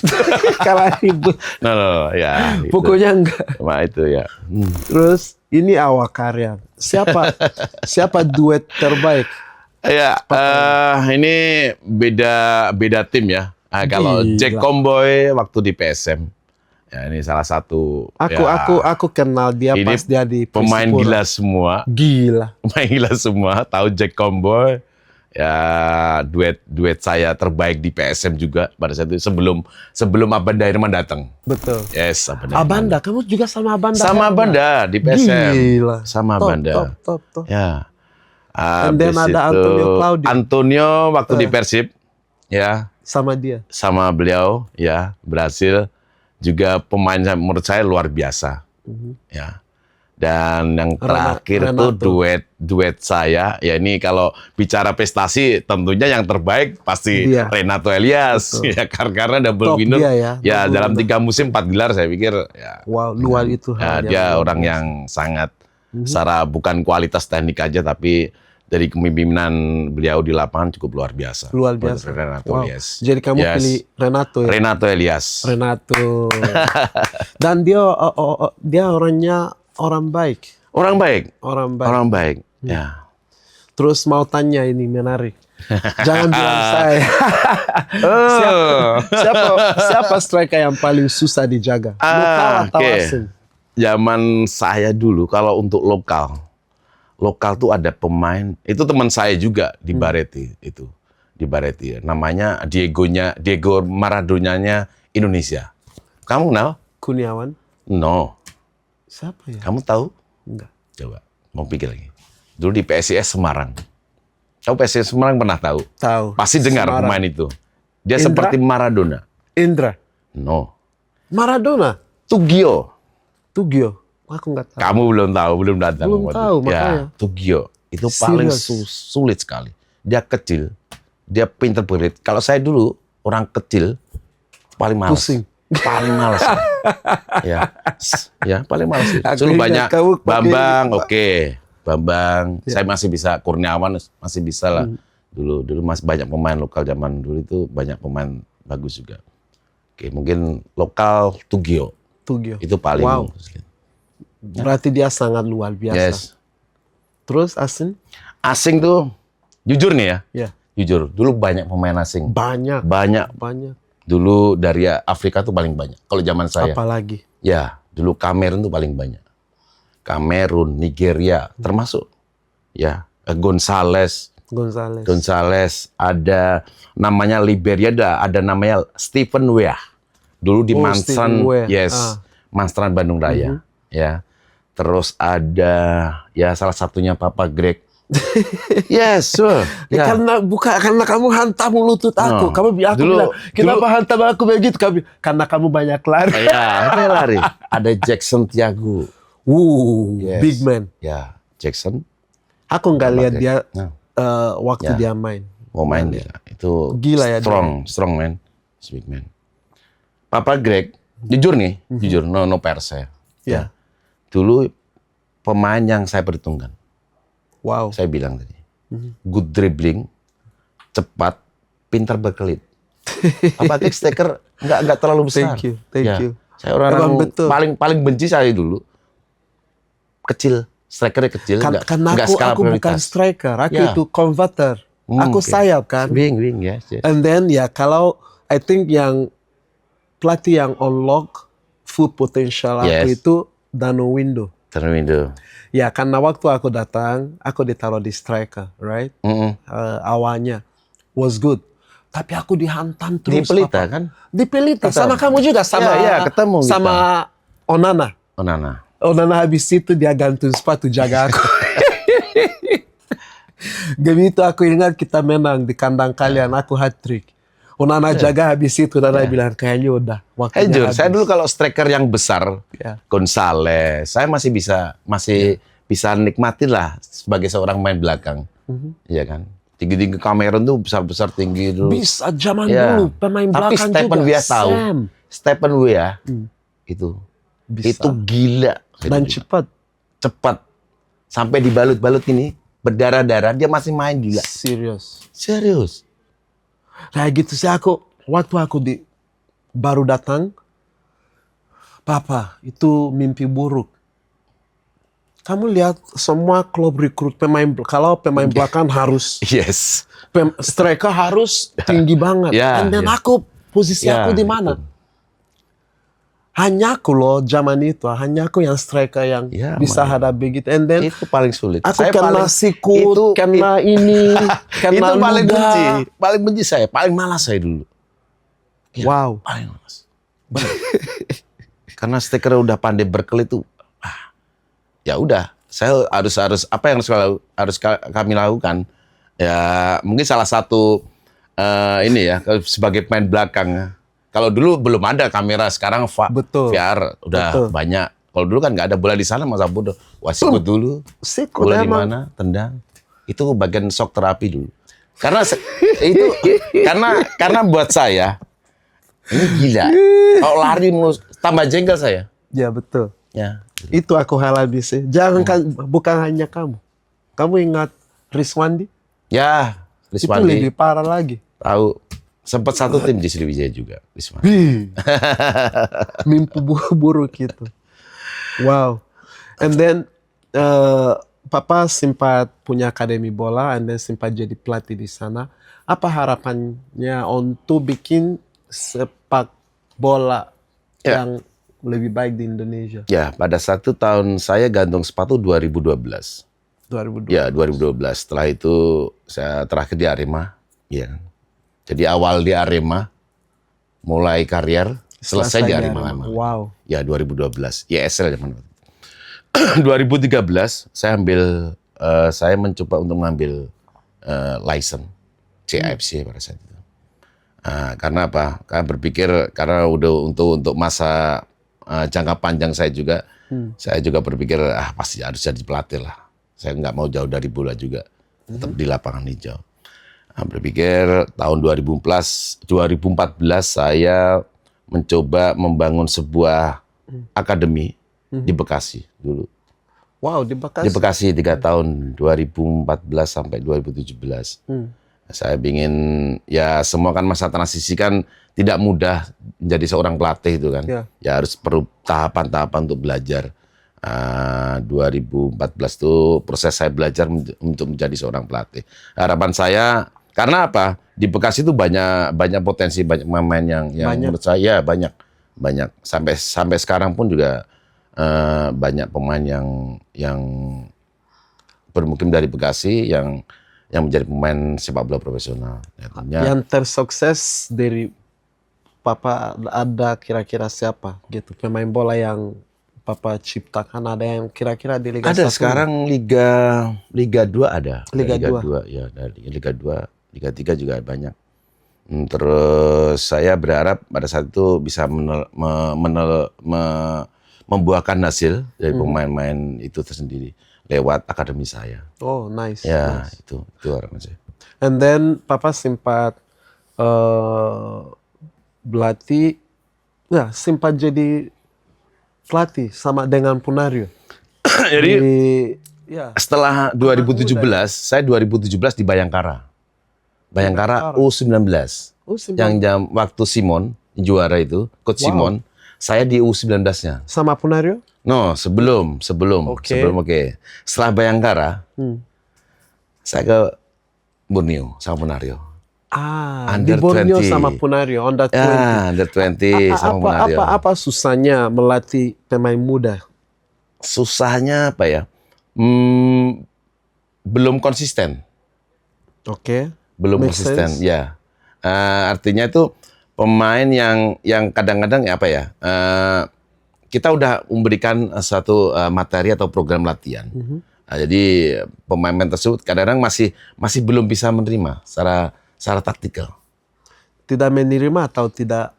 Kalah ribut. No, ya. Gitu. Pokoknya enggak. Nah, itu ya. Terus ini awak karya. Siapa duet terbaik? Ya, ini beda tim ya. Kalau Gila. Jack Comboy waktu di PSM, ya ini salah satu. Aku kenal dia ini pas dia di pemain Persipura. gila semua. Gila. Pemain gila semua. Tahu Jack Comboy? Ya duet saya terbaik di PSM juga pada saat itu sebelum Abanda Irman datang. Betul. Yes, Abanda, kamu juga sama Abanda? Sama Abanda di PSM. Gila. Sama Abanda. Top. Ya. And then Habis ada itu, Antonio Claudio. Antonio waktu di Persib, ya. Sama dia. Sama beliau, ya, berhasil. Juga pemain menurut saya luar biasa, ya. Dan yang terakhir itu duet saya, ya ini kalau bicara prestasi tentunya yang terbaik pasti Dia. Renato Elias, ya karena double Top winner, dia ya, double dalam winner. 3 musim 4 gelar saya pikir, ya. Wow, luar itu. Ya, hal yang dia luar orang biasa. yang sangat secara bukan kualitas teknik aja tapi dari kepemimpinan beliau di lapangan cukup luar biasa. Luar biasa. Renato Wow. Elias. Jadi kamu Yes. pilih Renato ya? Renato Elias. Renato. Dan dia orangnya orang baik. Orang baik. Orang baik. Orang baik. Ya. Terus mau tanya ini menarik. Jangan bilang saya. Siapa striker yang paling susah dijaga? Lokal atau oke. asing? Zaman saya dulu kalau untuk lokal tuh ada pemain, itu teman saya juga di Bareti itu. Di Bareti. Namanya Diego Maradonanya Indonesia. Kamu kenal? Kurniawan? No. Siapa ya? Kamu tahu? Enggak. Coba, mau pikir lagi. Dulu di PSIS Semarang. Tahu PSIS Semarang pernah tahu? Tahu. Pasti dengar Semarang. pemain itu. Dia Indra? seperti Maradona. Indra. No. Maradona. Tugio. Tugio. Aku nggak tahu. Kamu belum tahu, belum datang. Belum waktu tahu, itu. makanya. Ya, Tugio. Itu paling Serius? sulit sekali. Dia kecil. Dia pinter berit. Kalau saya dulu, orang kecil, paling malas. Pusing. Paling malas. ya, paling malas. Aku Suruh ingat banyak. kamu pakai- Bambang, oke. Bambang. Ya. Saya masih bisa. Kurniawan masih bisa lah. Dulu masih banyak pemain lokal zaman dulu itu banyak pemain bagus juga. Oke, mungkin lokal Tugio. Tugio. Itu paling. Wow. Berarti dia sangat luar biasa. Yes. Terus asing? Asing tuh, jujur nih ya. Ya. Jujur, dulu banyak pemain asing. Banyak. Banyak. Dulu dari Afrika tuh paling banyak. Kalau zaman saya. Apalagi? Ya, dulu Kamerun tuh paling banyak. Kamerun, Nigeria, termasuk. Ya, Gonzales, ada namanya Liberia, ada namanya Stephen Weah. Dulu di Stephen Manstran, Weah. yes, Manstran Bandung Raya, ya. Terus ada ya salah satunya Papa Greg. Yes, sure. Ya. Karena kamu hantam lutut aku. No. Aku bilang, kenapa dulu- hantam aku begitu? Karena kamu banyak lari. Ya, itu lari. Ada Jackson Tiago. Yes. Big man. Ya, Jackson Aku nggak lihat dia Nah. waktu Ya. dia main. mau main dia. Itu Gila ya strong man. Big man. Papa Greg, jujur nih, jujur, no pers saya. Ya. Dulu pemain yang saya perhitungkan. Wow. Saya bilang tadi. Good dribbling, cepat, pintar berkelit. Papa Greg striker nggak terlalu besar. Thank you. Saya orang Emang betul. paling benci saya dulu. Kecil, strikernya kecil, Karena nggak skala aku bukan prioritas. striker, aku Ya. itu converter. Aku Oke. sayap kan. Wing, yes. And then ya kalau I think yang pelatih yang unlock full potential aku Yes. itu Dano Window. Termindo. Ya karena waktu aku datang, aku ditaruh di striker, right? Awalnya was good. Tapi aku dihantam Di terus. Pelita Papa. kan? Di Pelita. Kita- Sama kamu juga. Sama Ya, ketemu kita. sama Onana. Onana. Onana habis itu dia gantung sepatu jaga aku. Game itu aku ingat kita menang di kandang kalian, aku hat-trick. Onana jaga habis itu, Onana bilang kayaknya udah waktunya Jujur, habis. saya dulu kalau striker yang besar, Ya. Gonzales, saya masih bisa nikmatin lah sebagai seorang main belakang. Iya kan? Tinggi-tinggi Cameron tuh besar-besar tinggi dulu. Bisa zaman Ya. dulu pemain Tapi belakang Stephen juga. Weah tahu. Sam. Stephen Weah itu Bisa. itu gila. Dan Itu cepat. cepat. Sampai dibalut-balut ini berdarah-darah dia masih main gila. Serius. Serius. Kayak gitu sih waktu aku baru datang, Papa, itu mimpi buruk. Kamu lihat semua klub rekrut kalau pemain belakang harus, Yes. striker harus tinggi banget. Ya, Dan ya. posisi Ya, aku di mana? itu. Hanya aku loh zaman itu, hanya aku yang striker yang Ya, bisa makanya. hadapi begitu. And then Itu paling sulit. aku Saya kena paling- sikut, itu- kena ini, kena itu paling ludah. benci, paling benci saya, paling malas saya dulu. Ya, Wow. paling malas. Benar. Karena stiker udah pandai berkelit tuh. Ya udah, saya harus apa yang harus kami lakukan? Ya mungkin salah satu ini ya sebagai pemain belakang. Kalau dulu belum ada kamera, sekarang Betul. VR udah Betul. banyak. Kalau dulu kan nggak ada bola di sana, masa bodoh. Wah sikut dulu. Sikut Bola di emang. mana? Tendang. Itu bagian shock terapi dulu. Karena itu karena buat saya ini gila. Kalau lari tambah jengkel saya. Ya betul. Ya. Itu aku alami sih. Jangan bukan hanya kamu. Kamu ingat Rizwandi? Ya, Itu Rizwandi lebih parah lagi. tahu sempat satu tim di Sriwijaya juga, Rizwandi. Mimpi buruk itu. Wow. And then Papa sempat punya akademi bola, and then sempat jadi pelatih di sana. Apa harapannya untuk bikin sepak bola Ya. yang lebih baik di Indonesia? Ya, pada saat itu tahun saya gantung sepatu 2012. 2002. Ya, 2012. Setelah itu saya terakhir di Arema. Ya. Jadi awal di Arema, mulai karier, selesai di Arema lama. Wow. Ya, 2012. YSL zaman itu. 2013 saya mencoba untuk mengambil license CAFC pada saat itu. Karena apa? Karena berpikir karena udah untuk masa jangka panjang saya juga, saya juga berpikir pasti harus jadi pelatih lah. Saya nggak mau jauh dari bola juga, tetap di lapangan hijau. Berpikir tahun 2014 saya mencoba membangun sebuah akademi di Bekasi dulu. Wow, di Bekasi. Di Bekasi 3 tahun, 2014 sampai 2017. Saya ingin, ya semua kan masa transisi kan tidak mudah menjadi seorang pelatih itu kan. Ya. Ya harus perlu tahapan-tahapan untuk belajar. 2014 itu proses saya belajar untuk menjadi seorang pelatih. Harapan saya, karena apa? Di Bekasi itu banyak potensi, banyak pemain yang Banyak. menurut saya banyak. Sampai sekarang pun juga banyak pemain yang bermukim dari Bekasi yang menjadi pemain sepak bola profesional. Ya, tentunya Yang tersukses dari Papa ada kira-kira siapa gitu? Pemain bola yang Papa ciptakan, ada yang kira-kira di Liga 1? ada sekarang Liga 2 ada. Liga 2 ya, dari Liga 2, Liga 3 juga banyak. Terus saya berharap pada saat itu bisa membuahkan hasil dari pemain-pemain itu tersendiri lewat akademi saya. Oh, nice. Ya, nice. itu harapan saya. And then Papa sempat berlatih, ya sempat jadi pelatih sama dengan Punario. Jadi ya. setelah 2017, saya 2017 di Bayangkara. Bayangkara U19. Oh, Yang waktu Simon juara itu, Coach Wow. Simon, saya di U19-nya. sama Punario? No, sebelum. Oke. Oke. Setelah Bayangkara, Hmm. saya ke Borneo sama Punario. Di Under Borneo 20. sama Punario, under 20. Ya, under 20 sama Punario. Apa susahnya melatih pemain muda? Susahnya apa ya? Belum konsisten. Oke. Belum Make konsisten, sense. ya. Artinya itu pemain yang kadang-kadang ya apa ya? kita udah memberikan suatu materi atau program latihan. Nah, jadi pemain-pemain tersebut kadang-kadang masih belum bisa menerima secara taktikal. Tidak menerima atau tidak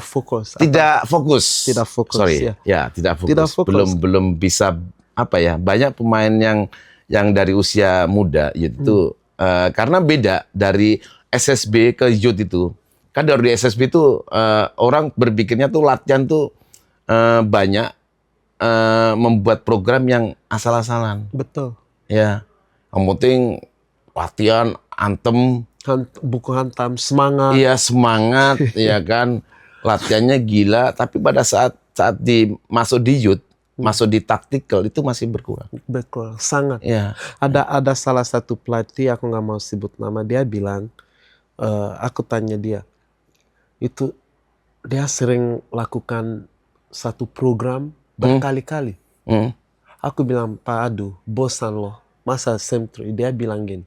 fokus. Tidak fokus. Tidak fokus, Sorry, ya. tidak fokus. Tidak fokus. Belum bisa banyak pemain yang dari usia muda yaitu karena beda dari SSB ke youth itu. Kan dari SSB itu orang berpikirnya tuh latihan tuh banyak membuat program yang asal-asalan. Betul. Ya, yang penting latihan antem. Buku hantam, semangat. Iya semangat, ya kan. Latihannya gila, tapi pada saat masuk di youth, masuk di tactical itu masih berkurang. Betul, sangat. Ya. Ada salah satu pelatih, aku nggak mau sebut nama, dia bilang, aku tanya dia, itu dia sering lakukan satu program berkali-kali. Aku bilang, Pak Adu, bosan loh, masa sentri? Dia bilang gini,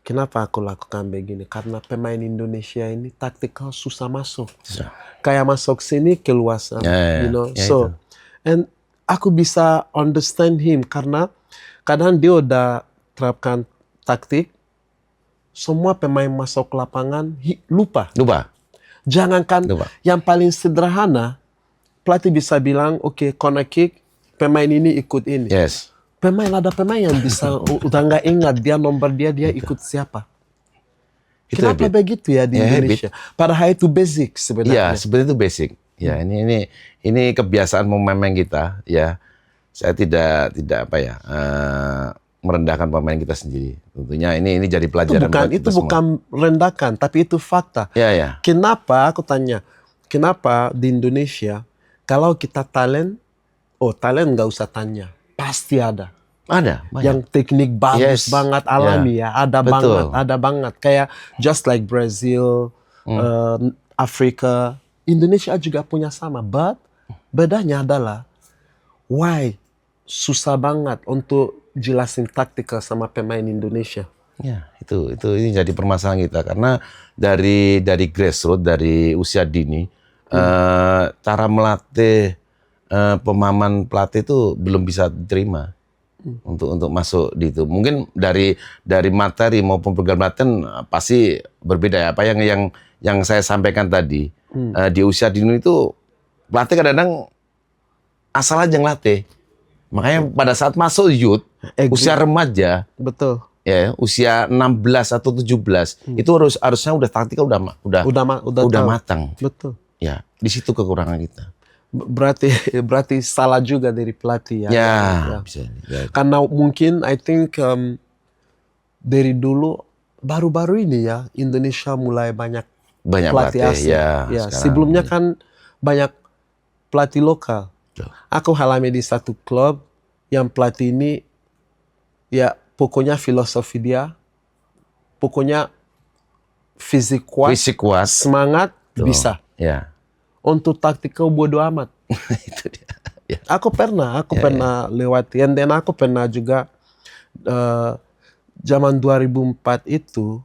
kenapa aku lakukan begini? Karena pemain Indonesia ini taktikal susah masuk. Kayak masuk sini keluar sana, you know. So, and aku bisa understand him karena kadang dia udah terapkan taktik, semua pemain masuk lapangan lupa. Jangankan yang paling sederhana, pelatih bisa bilang, oke, corner kick, pemain ini ikut ini. Yes. Ada pemain yang bisa udah nggak ingat dia nomor dia ikut siapa. Kenapa begitu ya di Indonesia? Padahal itu basic sebenarnya. Iya, sebenarnya itu basic. Ya, ini kebiasaan pemain kita. Ya, saya tidak merendahkan pemain kita sendiri. Tentunya ini jadi pelajaran. Itu bukan merendahkan, tapi itu fakta. Ya. Kenapa aku tanya? Kenapa di Indonesia kalau kita talent nggak usah tanya. Pasti ada. Ada. Banyak. Yang teknik bagus banget, alami ya. Ada banget. Kayak just like Brazil, Afrika, Indonesia juga punya sama. But bedanya adalah why susah banget untuk jelasin taktikal sama pemain Indonesia. Ya, ini jadi permasalahan kita karena dari grassroots, dari usia dini, cara melatih pemahaman pelatih itu belum bisa diterima untuk masuk di itu. Mungkin dari materi maupun program latihan pasti berbeda ya. Apa yang saya sampaikan tadi di usia dini itu pelatih kadang-kadang asal aja ngelatih. Makanya pada saat masuk youth, usia remaja, betul. Ya, usia 16 atau 17 itu harusnya udah taktikal udah matang. Betul. Ya, di situ kekurangan kita. Berarti salah juga dari pelatih ya. Ya. Bisa. Ya. Karena mungkin I think dari dulu baru-baru ini ya Indonesia mulai banyak pelatih asing. Ya, sebelumnya kan banyak pelatih lokal. Aku alami di satu klub yang pelatih ini ya pokoknya filosofi dia pokoknya fisik kuat, semangat bisa. Ya. Untuk taktikal bodo amat. Itu dia. Ya. Aku pernah lewati. Dan aku pernah juga zaman 2004 itu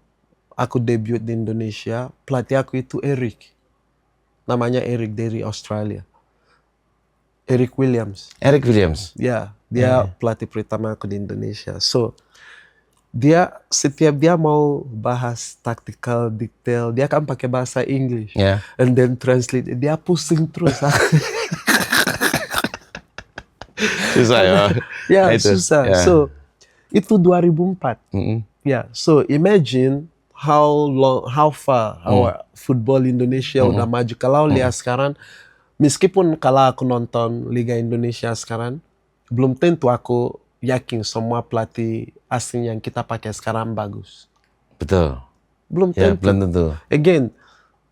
aku debut di Indonesia. Pelatih aku itu Eric. Namanya Eric dari Australia. Eric Williams. Ya, dia pelatih pertama aku di Indonesia. So, setiap dia mau bahas tactical detail, dia kan pakai bahasa English. Yeah. And then translate, dia pusing terus. Susah ya. Ya, susah. Yeah. So, itu 2004. Ya, so imagine how far our football Indonesia udah maju. Kalau lihat sekarang, meskipun kalau aku nonton Liga Indonesia sekarang, belum tentu aku yakin semua pelatih asing yang kita pakai sekarang bagus. Betul. Belum ya, tentu. Belum tentu. Again,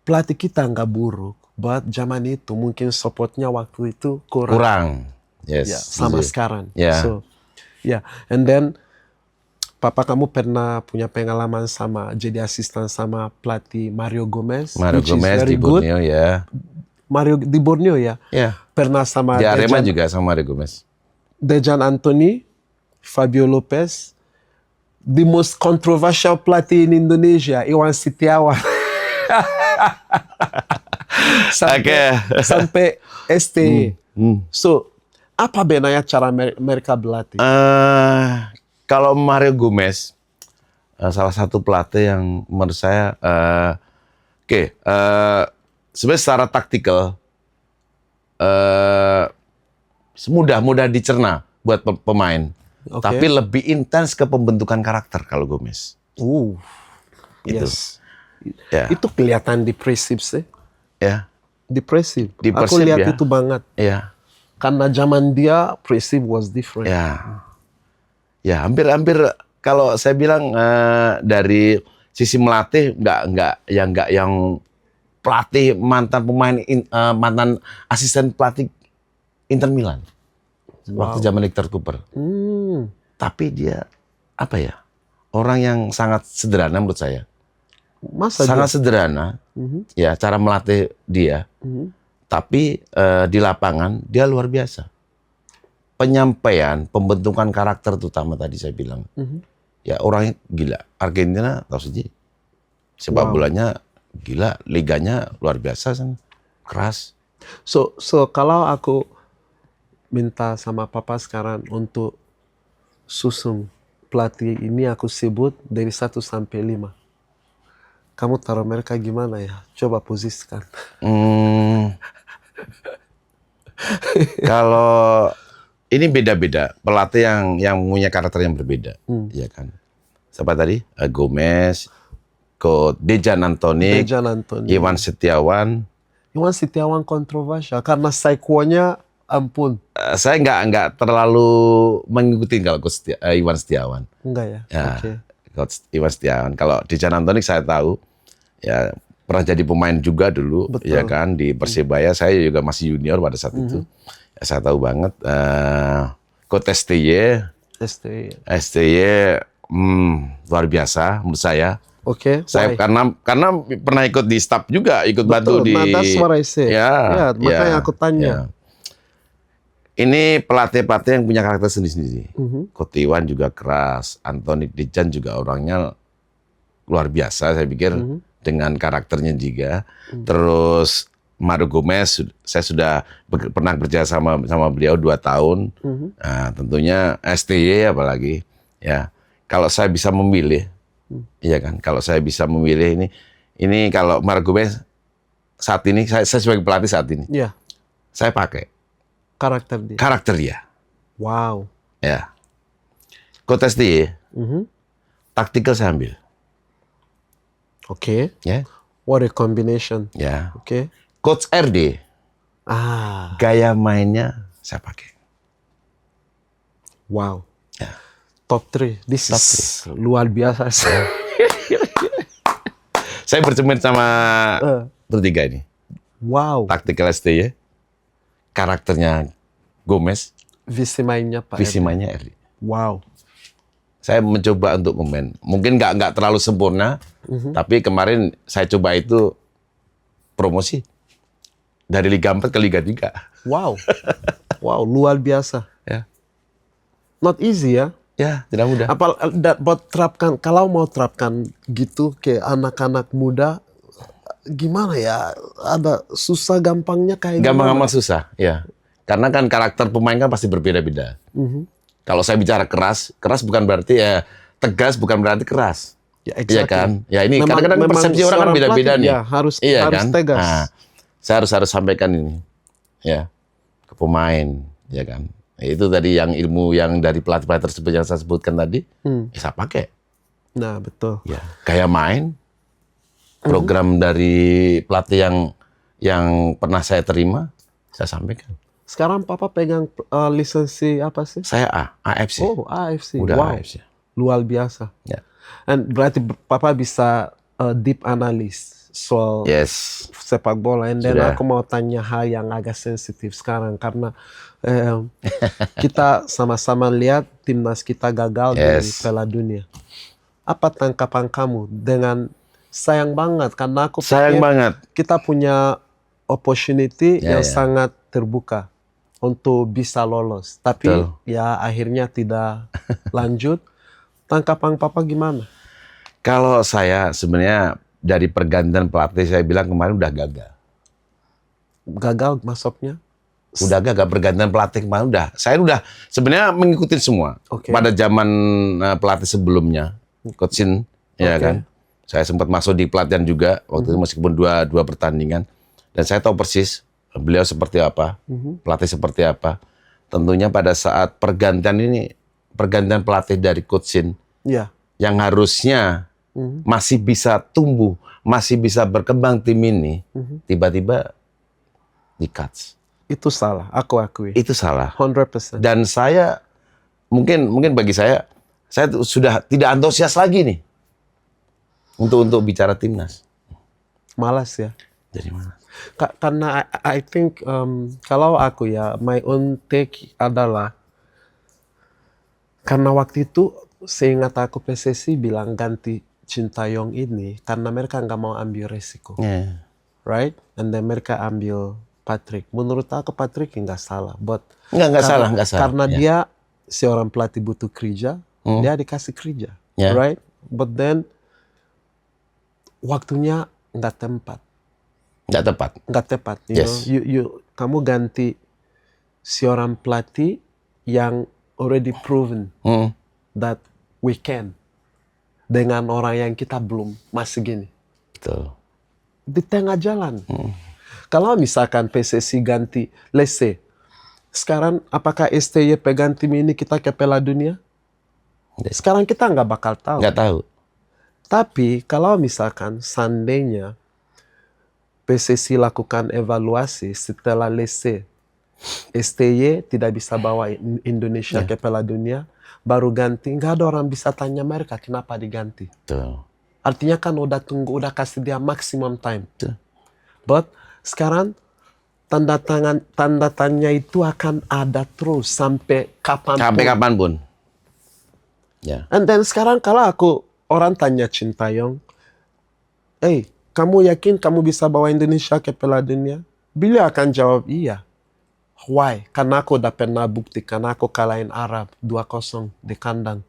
pelatih kita nggak buruk. But zaman itu mungkin supportnya waktu itu kurang. Yes. Ya, sama sekarang. Yeah. So, and then papa kamu pernah punya pengalaman jadi asisten sama pelatih Mario Gomez. Di Borneo ya. Mario di Borneo ya. Yeah. Pernah sama di Arema juga sama Mario Gomez. Dejan Anthony, Fabio Lopez, the most controversial pelatih in Indonesia, Iwan Setiawan. sampai STY. So, apa benarnya cara mereka berlatih? Kalau Mario Gomez, salah satu pelatih yang menurut saya, sebenarnya secara taktikal, mudah dicerna buat pemain. Oke. Tapi lebih intens ke pembentukan karakter kalau Gomez. Gitu. Yes. Yes. Ya. Itu kelihatan depresif sih. Ya, Depresif. Aku Depresif, lihat ya. itu banget. ya, Karena zaman dia, depresif was different. ya. Hampir kalau saya bilang dari sisi melatih nggak yang pelatih mantan pemain mantan asisten pelatih Inter Milan waktu zaman Victor Cooper. Tapi dia apa ya? Orang yang sangat sederhana menurut saya. Masa Sangat dia? sederhana. Ya, cara melatih dia. Tapi di lapangan dia luar biasa. Penyampaian, pembentukan karakter terutama tadi saya bilang. Ya, orangnya gila. Argentina tahu saja. Sepak bolanya gila, liganya luar biasa kan. Keras. So kalau aku minta sama papa sekarang untuk susun pelatih ini, aku sebut dari 1 sampai 5. Kamu taruh mereka gimana ya? Coba posisikan. Kalau ini beda-beda, pelatih yang punya karakter yang berbeda, ya kan. Siapa tadi? Gomez, Coach Dejan Anthony, Iwan Setiawan. Iwan Setiawan kontroversial karena saikonya ampun. Saya nggak terlalu mengikuti kalau Coach Iwan Setiawan. Enggak ya? Ya, Oke. Coach Iwan Setiawan. Kalau Dejan Anthony saya tahu, ya pernah jadi pemain juga dulu, Betul. ya kan di Persebaya. Saya juga masih junior pada saat itu. Ya, saya tahu banget. Coach STY luar biasa menurut saya. Oke. Saya karena pernah ikut di staff juga, ikut bantu di. Nah, that's what I say. Ya, makanya aku tanya. ya. Ini pelatih-pelatih yang punya karakter sendiri-sendiri. Coach Iwan juga keras, Anthony Dejan juga orangnya luar biasa, saya pikir dengan karakternya juga. Terus Mario Gomez, saya sudah pernah kerja sama beliau 2 tahun. Nah, tentunya STY apalagi, ya. Kalau saya bisa memilih, iya kan? Kalau saya bisa memilih ini kalau Mario Gomez saat ini, saya sebagai pelatih saat ini, Iya. saya pakai Karakter dia. Wow. Ya. Coach STY, taktikal saya ambil. Oke. Ya. What a combination. Ya. Oke. Coach RD, gaya mainnya saya pakai. Wow. Ya. Top 3. This is luar biasa. Saya bercermin sama bertiga ini. Wow. Taktikal STY, karakternya Gomez, Visi mainnya Pak. visi mainnya RD. Wow. Saya mencoba untuk memain. Mungkin nggak terlalu sempurna, tapi kemarin saya coba itu promosi dari Liga 4 ke Liga 3. Wow. Wow, luar biasa. Ya. Not easy ya. Ya, tidak mudah. Buat terapkan, kalau mau terapkan gitu ke anak-anak muda, gimana ya? Ada susah gampangnya kayak Gampang-gampang susah, ya. Karena kan karakter pemain kan pasti berbeda-beda. Kalau saya bicara keras bukan berarti ya tegas, bukan berarti keras. Ya, Iya kan? Ya ini Memang- kadang-kadang memang persepsi orang kan seorang beda-beda pelatih, nih. ya, harus kan? tegas. Nah, saya harus sampaikan ini, ya, ke pemain, ya kan? Itu tadi yang ilmu yang dari pelatih-pelatih tersebut yang saya sebutkan tadi, ya saya pakai. Nah, betul. Ya, gaya main, program dari pelatih yang pernah saya terima, saya sampaikan. Sekarang Papa pegang lisensi apa sih? Saya AFC. Oh, AFC. Udah Wow. AFC. Luar biasa. Ya. And berarti Papa bisa deep analis soal Yes. sepak bola. And then Sudah. aku mau tanya hal yang agak sensitif sekarang karena kita sama-sama lihat timnas kita gagal di Yes. Piala Dunia. Apa tanggapan kamu dengan sayang banget karena aku Sayang pikir banget. kita punya opportunity Ya, yang ya. sangat terbuka untuk bisa lolos. Tapi Betul. ya akhirnya tidak lanjut. Tanggapan Papa gimana? Kalau saya sebenarnya dari pergantian pelatih saya bilang kemarin udah gagal. Gagal masuknya? Udah agak pergantian pelatih kemarin saya udah sebenarnya mengikuti semua. Oke. Pada zaman pelatih sebelumnya, Coach Shin, ya Oke. kan. Saya sempat masuk di pelatihan juga waktu itu meskipun dua pertandingan dan saya tahu persis beliau seperti apa, pelatih seperti apa. Tentunya pada saat pergantian pelatih dari Coach Shin Ya. yang harusnya masih bisa tumbuh, masih bisa berkembang tim ini, tiba-tiba di-cut. Itu salah, aku akui. Itu salah. 100%. Dan saya mungkin bagi saya sudah tidak antusias lagi nih untuk bicara timnas. Malas ya. Jadi mana? Karena I think kalau aku ya, my own take adalah karena waktu itu seingat aku PSSI bilang ganti Sintayong ini karena mereka nggak mau ambil resiko, Yeah. right? And then mereka ambil Patrick. Menurut aku Patrick nggak salah, but Nggak salah. karena Ya. dia seorang pelatih butuh kerja, dia dikasih kerja, Ya. right? But then waktunya nggak Nggak tepat. tepat. Yes. Kamu ganti seorang pelatih yang already proven that we can dengan orang yang kita belum masih gini Betul. di tengah jalan. Kalau misalkan PSSI ganti, let's say, sekarang apakah STY pegang tim ini kita ke Piala Dunia? Sekarang kita nggak bakal tahu. Nggak tahu. Tapi kalau misalkan seandainya PSSI lakukan evaluasi setelah let's say STY tidak bisa bawa Indonesia ke Piala Dunia, baru ganti, nggak ada orang bisa tanya mereka kenapa diganti. Betul. Artinya kan udah kasih dia maximum time. Betul. But sekarang tanda tanya itu akan ada terus sampai kapan. Sampai kapanpun. Ya. And then sekarang kalau orang tanya Sintayong, kamu yakin kamu bisa bawa Indonesia ke Piala Dunia? Beliau akan jawab iya. Why? Karena aku udah pernah buktikan aku kalahin Arab 2-0 di kandang.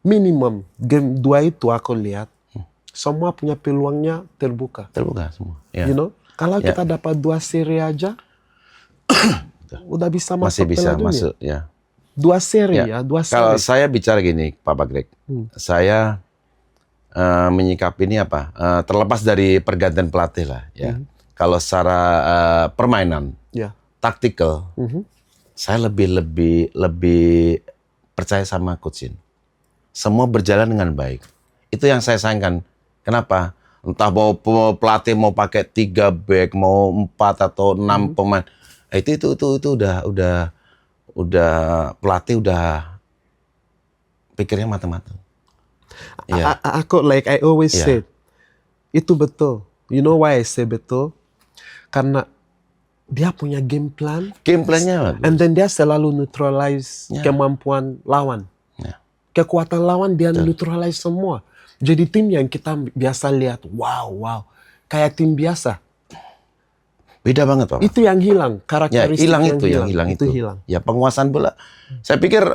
Minimum game 2 itu aku lihat semua punya peluangnya terbuka. Terbuka semua. Ya. You know, kalau kita dapat 2 seri aja, udah bisa Masih masuk bisa Piala Dunia. masuk. Ya. 2 seri Ya. ya, 2 Kalau seri. saya bicara gini, Pak Greg, saya menyikapi ini apa? Terlepas dari pergantian pelatih lah, ya. Kalau secara permainan, Ya. taktikal, saya lebih percaya sama Coach Shin. Semua berjalan dengan baik. Itu yang saya sayangkan. Kenapa? Entah mau pelatih mau pakai 3 back, mau 4 atau 6 pemain, itu udah pelatih udah pikirnya matang-matang. Ya. Aku like I always Yeah. said, itu betul. You know why I say betul? Karena dia punya game plan, Game plan-nya bagus. and then dia selalu neutralize kemampuan lawan. Ya. Kekuatan lawan dia neutralize semua. Jadi tim yang kita biasa lihat, wow, kayak tim biasa. Beda banget, Pak. Itu yang hilang, Ya, karakteristik hilang yang itu, yang hilang itu. hilang. Ya, penguasaan bola. Saya pikir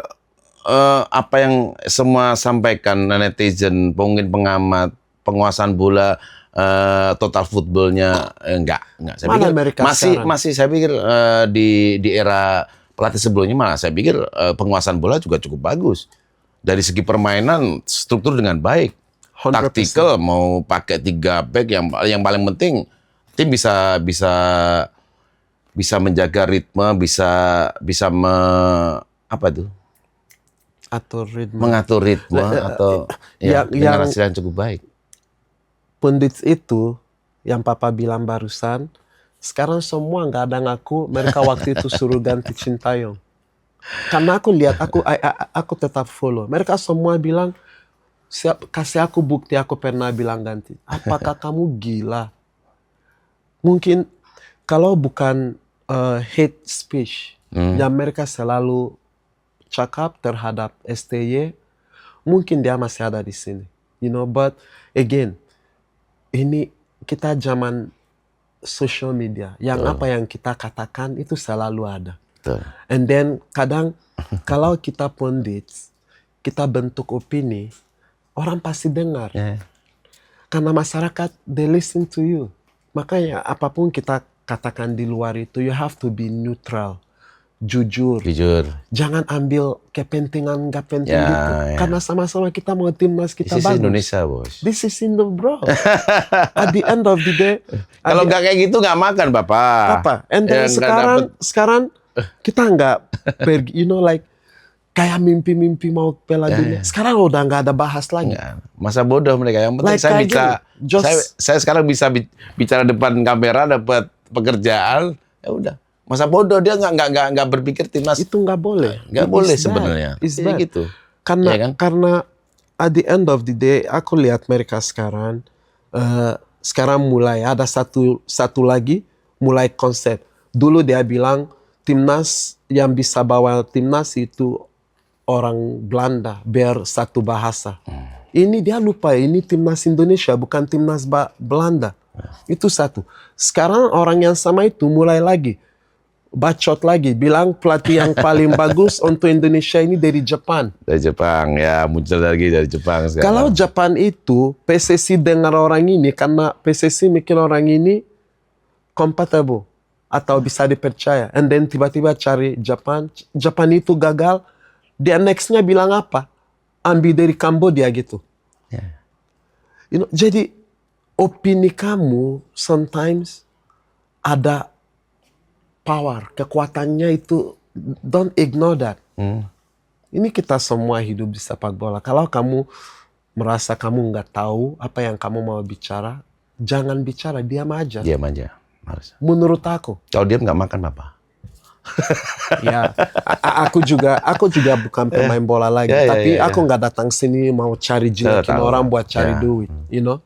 apa yang semua sampaikan netizen, mungkin pengamat, penguasaan bola, total footballnya enggak. Saya Mana pikir Amerika sekarang? masih saya pikir di era pelatih sebelumnya malah saya pikir penguasaan bola juga cukup bagus. Dari segi permainan, struktur dengan baik. 100%. Taktikal mau pakai 3 back yang paling penting tim bisa menjaga ritme, bisa mengatur ritme atau dengan hasil yang cukup baik. Pundit itu yang Papa bilang barusan, sekarang semua nggak ada ngaku mereka waktu itu suruh ganti Sintayong. Karena aku lihat, aku tetap follow. Mereka semua bilang, kasih aku bukti aku pernah bilang ganti. Apakah kamu gila? Mungkin kalau bukan hate speech yang mereka selalu cakap terhadap STY, mungkin dia masih ada di sini. You know, but again, ini kita zaman social media. Yang apa yang kita katakan itu selalu ada. Betul. And then kadang kalau kita pundit, kita bentuk opini, orang pasti dengar. Yeah. Karena masyarakat, they listen to you. Makanya apapun kita katakan di luar itu, you have to be neutral, jujur. Jujur. Jangan ambil kepentingan nggak penting Ya, gitu. ya. Karena sama-sama kita mau timnas kita This is bagus. Indonesia, bos. This is Indo, bro. At the end of the day, Kalau nggak kayak gitu nggak makan, Bapak. apa? And then Ya, nggak dapet. sekarang kita nggak pergi, you know, like kayak mimpi-mimpi mau Piala Dunia. Sekarang udah nggak ada bahas lagi. Nggak. Masa bodoh mereka. Yang penting Like saya kayak bisa, gini, just- saya sekarang bisa bicara depan kamera, dapat pekerjaan, ya udah. Masa bodoh dia nggak berpikir timnas. Itu nggak boleh. Nggak It boleh is bad. sebenarnya. It's Iya bad. gitu. Karena Iya kan? karena at the end of the day, aku lihat mereka sekarang mulai ada satu lagi mulai konsep. Dulu dia bilang timnas yang bisa bawa timnas itu orang Belanda biar satu bahasa. Ini dia lupa, ini timnas Indonesia bukan timnas Belanda. Itu satu. Sekarang orang yang sama itu mulai lagi bacot lagi, bilang pelatih yang paling bagus untuk Indonesia ini dari Jepang. Dari Jepang, ya muncul lagi dari Jepang sekarang. Kalau Jepang itu, PSSI dengar orang ini, karena PSSI mikir orang ini compatible atau bisa dipercaya. And then tiba-tiba cari Jepang itu gagal, dia nextnya bilang apa? Ambil dari Kambodia gitu. Ya. You know, jadi opini kamu sometimes ada power, kekuatannya itu, don't ignore that. Ini kita semua hidup di sepak bola. Kalau kamu merasa kamu nggak tahu apa yang kamu mau bicara, jangan bicara, diam aja. Diam aja. Harus. Menurut aku. Kalau diam nggak makan, Bapak. Ya, aku juga bukan pemain bola lagi, tapi aku nggak datang sini mau cari jelekin orang buat cari duit, you know.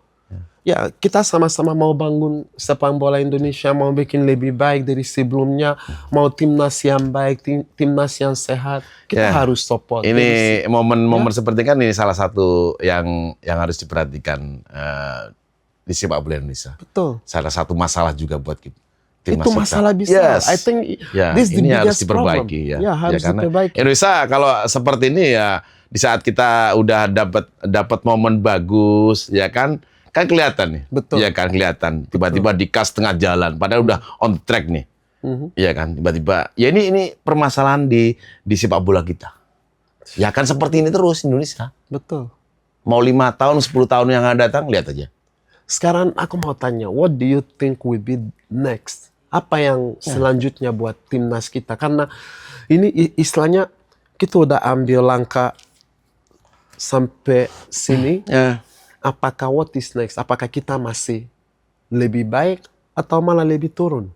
Ya, kita sama-sama mau bangun sepak bola Indonesia, mau bikin lebih baik dari sebelumnya, mau timnas yang baik, timnas yang sehat. Kita harus support. Ini momen-momen seperti kan ini salah satu yang harus diperhatikan di sepak bola Indonesia. Betul. Salah satu masalah juga buat kita. Itu masalah besar. Yes. I think this ini the harus biggest diperbaiki problem. ya. Harus karena diperbaiki. Indonesia kalau seperti ini ya di saat kita udah dapat momen bagus ya kan kelihatan nih. Betul. Ya kan kelihatan. Tiba-tiba di-cast tengah jalan padahal udah on track nih. Iya kan tiba-tiba. Ya ini permasalahan di sepak bola kita. Ya kan seperti ini terus Indonesia. Betul. Mau 5 tahun, 10 tahun yang akan datang lihat aja. Sekarang aku mau tanya, what do you think will be next? Apa yang selanjutnya buat timnas kita? Karena ini istilahnya kita udah ambil langkah sampai sini. Apakah what is next? Apakah kita masih lebih baik atau malah lebih turun?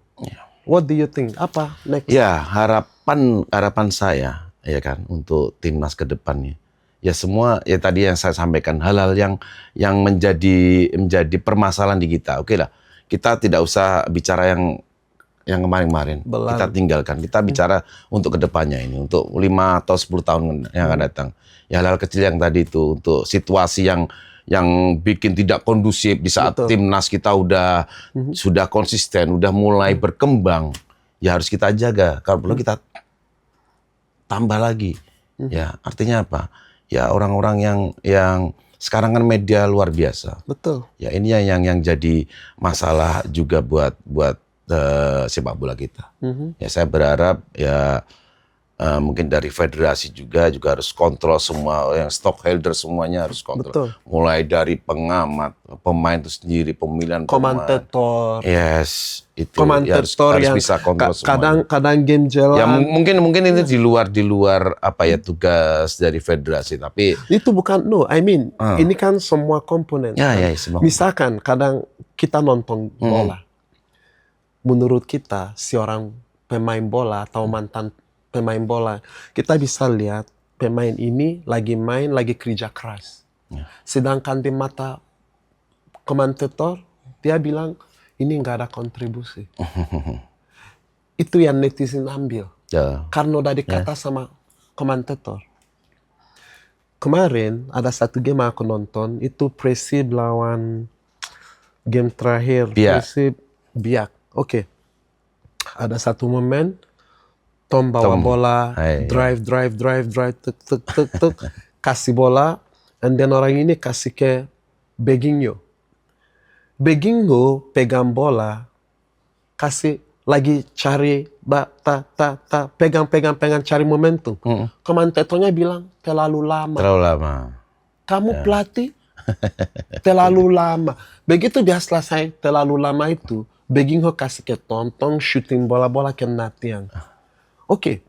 What do you think? Apa next? Ya, harapan saya ya kan untuk timnas ke depannya. Ya semua ya tadi yang saya sampaikan hal-hal yang menjadi permasalahan di kita. Oke lah, kita tidak usah bicara yang kemarin-kemarin. Kita tinggalkan. Kita bicara untuk kedepannya ini, untuk 5 atau 10 tahun yang akan datang. Ya hal-hal kecil yang tadi itu untuk situasi yang bikin tidak kondusif di saat timnas kita sudah konsisten, udah mulai berkembang. Ya harus kita jaga. Kalau perlu kita tambah lagi. Ya artinya apa? Ya orang-orang yang sekarang kan media luar biasa. Betul. Ya ini yang jadi masalah juga buat sepak bola kita. Ya saya berharap ya mungkin dari federasi juga harus kontrol semua yang stockholder semuanya harus kontrol. Betul. Mulai dari pengamat, pemain itu sendiri, pemilihan Komentator. Yes, itu Komentator harus yang bisa kontrol semua. kadang game jalan. Ya mungkin ini di luar apa ya tugas dari federasi, tapi Itu bukan ini kan semua komponen. ya semua. Misalkan kadang kita nonton bola. Menurut kita si orang pemain bola atau mantan pemain bola, kita bisa lihat pemain ini lagi main, lagi kerja keras. Sedangkan di mata komentator, dia bilang ini nggak ada kontribusi. Itu yang netizen ambil. Karena udah dikata sama komentator. Kemarin ada satu game aku nonton, itu Persib lawan game terakhir. Persib Biak. Oke. Ada satu momen, Tom bawa bola, drive, tuk, kasih bola, and then orang ini kasih ke Beginho. Beginho pegang bola, kasih lagi cari pegang cari momentum. Komentatornya bilang terlalu lama. Terlalu lama. Kamu pelatih terlalu lama. Begitu dia selesai terlalu lama itu, begin ho kasih ke tonton shooting bola-bola kena tiang. Oke.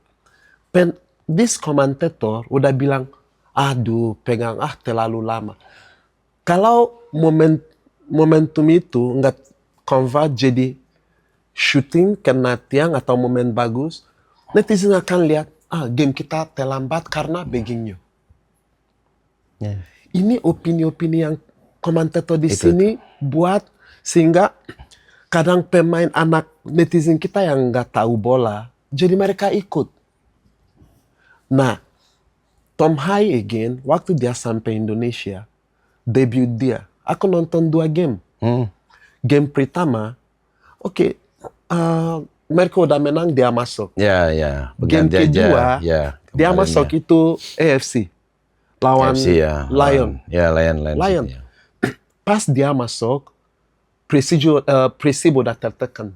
This komentator udah bilang, aduh pegang terlalu lama. Kalau momentum itu nggak convert jadi shooting kena tiang atau momen bagus, netizen akan lihat, game kita terlambat karena beginnya. Yeah. Ini opini-opini yang komentator di sini buat sehingga kadang pemain anak netizen kita yang nggak tahu bola, jadi mereka ikut. Nah, Tom Hayegan waktu dia sampai Indonesia, debut dia, aku nonton 2 game. Game pertama, mereka udah menang, dia masuk. Ya, ya. Game kedua, dia masuk itu AFC. Lawan AFC, ya. Lion. Ya, Lion. Ya. Pas dia masuk, Persibo udah tertekan.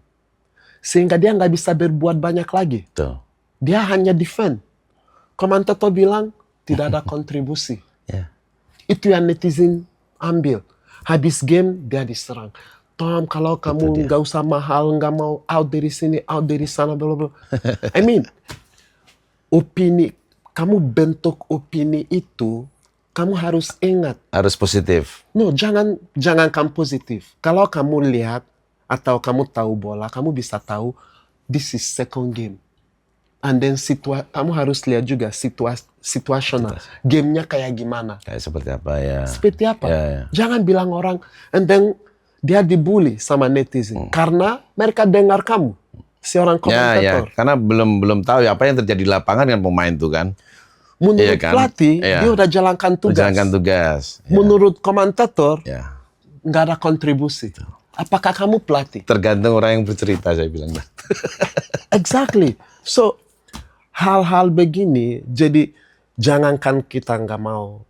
Sehingga dia nggak bisa berbuat banyak lagi. Tuh. Dia hanya defend. Komentator bilang, tidak ada kontribusi. Ya. Itu yang netizen ambil. Habis game, dia diserang. Tom, kalau kamu nggak usah mahal, nggak mau out dari sini, out dari sana, bla. I mean, opini, kamu bentuk opini itu, kamu harus ingat. Harus positif. No, jangan kamu positif. Kalau kamu lihat atau kamu tahu bola, kamu bisa tahu this is second game. And then kamu harus lihat juga situasional. Gamenya kayak gimana? Kayak seperti apa ya? Seperti apa? Ya. Jangan bilang orang, and then dia dibully sama netizen karena mereka dengar kamu, si orang komentator. Ya, karena belum tahu apa yang terjadi di lapangan dengan pemain itu kan. Menurut pelatih, dia udah jalankan tugas. Menurut komentator, nggak ada kontribusi. Apakah kamu pelatih? Tergantung orang yang bercerita, saya bilang. Exactly. So, hal-hal begini, jadi jangankan kita nggak mau,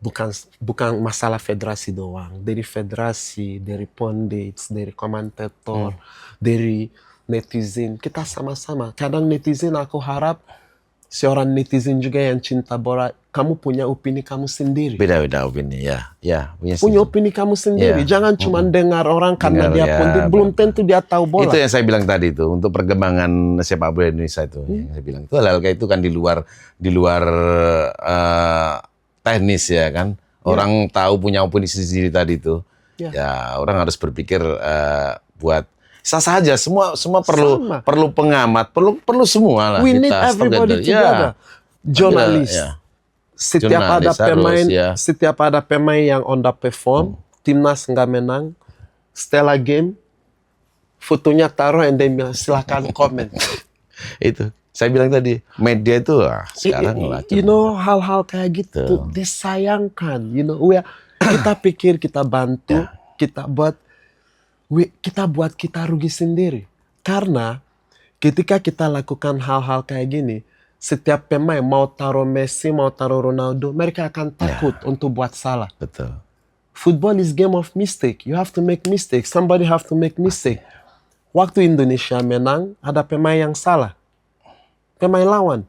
bukan masalah federasi doang. Dari federasi, dari pundits, dari komentator, dari netizen, kita sama-sama. Kadang netizen aku harap, seorang netizen juga yang cinta bola, kamu punya opini kamu sendiri. Beda-beda opini, ya. Punya opini kamu sendiri. Jangan cuma dengar orang karena dia pundit, belum tentu dia tahu bola. Itu yang saya bilang tadi itu, untuk perkembangan sepak bola Indonesia itu. Yang saya bilang itu hal-hal kayak itu kan di luar teknis ya kan. Orang tahu punya opini sendiri tadi itu. Ya orang harus berpikir buat sah saja, semua perlu pengamat, perlu semua lah. We need everybody together. Jurnalis. Setiap ada pemain yang underperform, timnas nggak menang, setelah game, fotonya taruh and then bilang silakan komen. Itu saya bilang tadi, media itu sekarang hal-hal kayak gitu disayangkan. Kita pikir kita bantu, kita buat kita rugi sendiri. Karena ketika kita lakukan hal-hal kayak gini, setiap pemain mau taruh Messi, mau taruh Ronaldo, mereka akan takut untuk buat salah. Betul. Football is game of mistake. You have to make mistake. Somebody have to make mistake. Waktu Indonesia menang, ada pemain yang salah. Pemain lawan.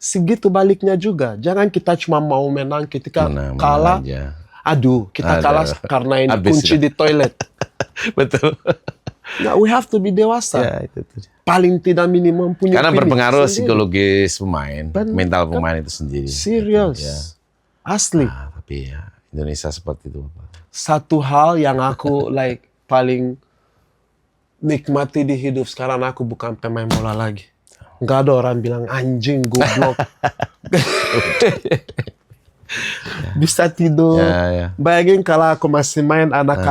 Segitu baliknya juga. Jangan kita cuma mau menang ketika kalah. Aduh, kita kalah karena ini kunci di toilet. Betul. Nah, we have to be dewasa. Itu. Paling tidak minimum punya. Karena berpengaruh psikologis pemain, mental pemain itu sendiri. Serius, asli. Tapi Indonesia seperti itu. Satu hal yang aku paling nikmati di hidup sekarang, aku bukan pemain bola lagi. Nggak ada orang bilang anjing, goblok. Bisa tidur. Bayangin kalau aku masih main anak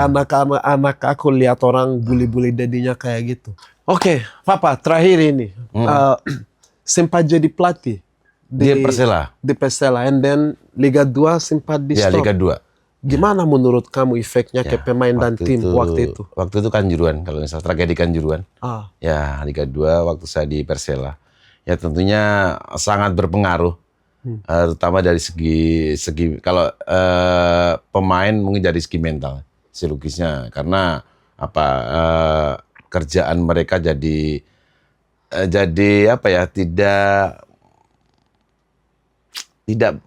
aku lihat orang bully-bully dedinya kayak gitu. Oke, Papa, terakhir ini. Sempat jadi pelatih di Persela. Di Persela, and then Liga 2 sempat di stop. Liga 2. Gimana menurut kamu efeknya ke pemain dan tim waktu itu? Waktu itu Kanjuruhan, kalau misalnya tragedi Kanjuruhan. Ya, Liga 2 waktu saya di Persela. Ya tentunya sangat berpengaruh. Terutama dari segi kalau pemain mungkin dari segi mental, psikologisnya, karena kerjaan mereka jadi apa ya, tidak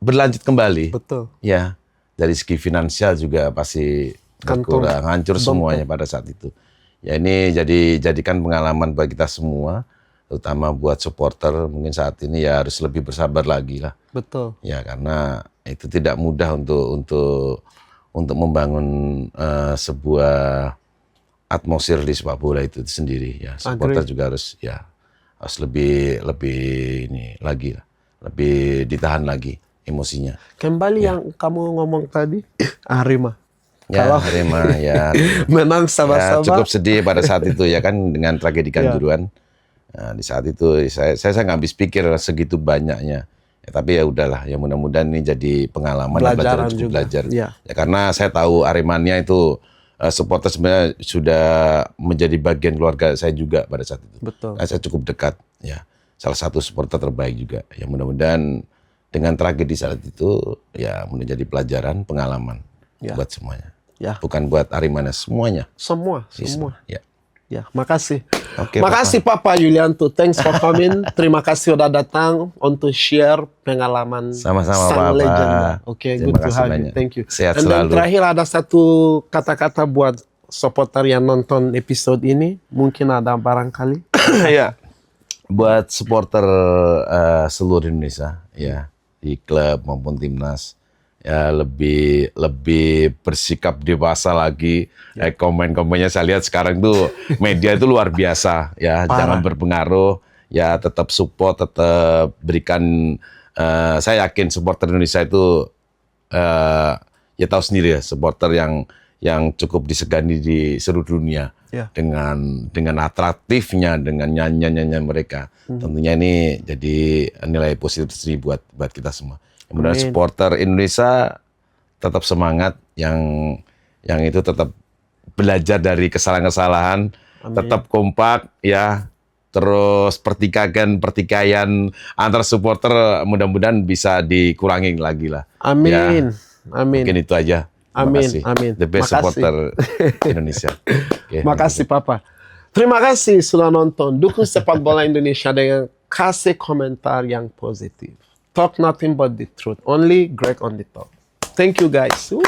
berlanjut kembali. Betul. Ya, dari segi finansial juga pasti Kantong. berkurang, hancur semuanya pada saat itu. Ya ini jadikan pengalaman bagi kita semua, terutama buat supporter mungkin saat ini ya harus lebih bersabar lagi lah. Betul. Ya karena itu tidak mudah untuk membangun sebuah atmosfer di sepak bola itu sendiri. Ya supporter juga harus lebih ini lagi lah, lebih ditahan lagi emosinya. Kembali yang kamu ngomong tadi, Arema. Ya, Kalau Arema ya menang ya sama-sama. cukup sedih pada saat itu ya kan dengan tragedi Kanjuruhan. Nah, di saat itu saya nggak habis pikir segitu banyaknya. Ya, tapi ya udahlah, ya mudah-mudahan ini jadi pengalaman dan Pelajaran cukup juga. belajar. Ya. Ya karena saya tahu Aremania itu supporter sebenarnya sudah menjadi bagian keluarga saya juga pada saat itu. Betul. Nah, saya cukup dekat ya. Salah satu supporter terbaik juga. Ya mudah-mudahan dengan tragedi saat itu ya menjadi pelajaran, pengalaman buat semuanya. Ya. Bukan buat Aremania, semuanya. Semua. Ya. Ya, makasih. Oke, Makasih Papa Yulianto. Thanks for coming. Terima kasih udah datang untuk share pengalaman Sama-sama, sang Papa. legenda. Oke, Terima good to kasih have you. banyak. Thank you. Sehat And then selalu. terakhir ada satu kata-kata buat supporter yang nonton episode ini. Mungkin ada barangkali. Ya. Buat supporter seluruh Indonesia ya, di klub maupun timnas ya lebih bersikap dewasa lagi. Komen-komennya saya lihat sekarang tuh media itu luar biasa ya. Jangan berpengaruh ya, tetap support, tetap berikan. Saya yakin supporter Indonesia itu ya tahu sendiri ya, supporter yang cukup disegani di seluruh dunia. Dengan atraktifnya, dengan nyanyian mereka, tentunya ini jadi nilai positif sendiri buat kita semua. Kemudian supporter Indonesia tetap semangat, yang itu tetap belajar dari kesalahan-kesalahan, tetap kompak ya, terus pertikaian antar supporter mudah-mudahan bisa dikurangi lagi lah. Amin. Ya, Amin. mungkin itu aja. Amin, kasih. amin. The best Makasih. supporter Indonesia. Okay, Makasih Papa. Terima kasih sudah nonton. Dukung sepak bola Indonesia dengan kasih komentar yang positif. Talk nothing but the truth. Only Greg on the top. Thank you guys. Woo.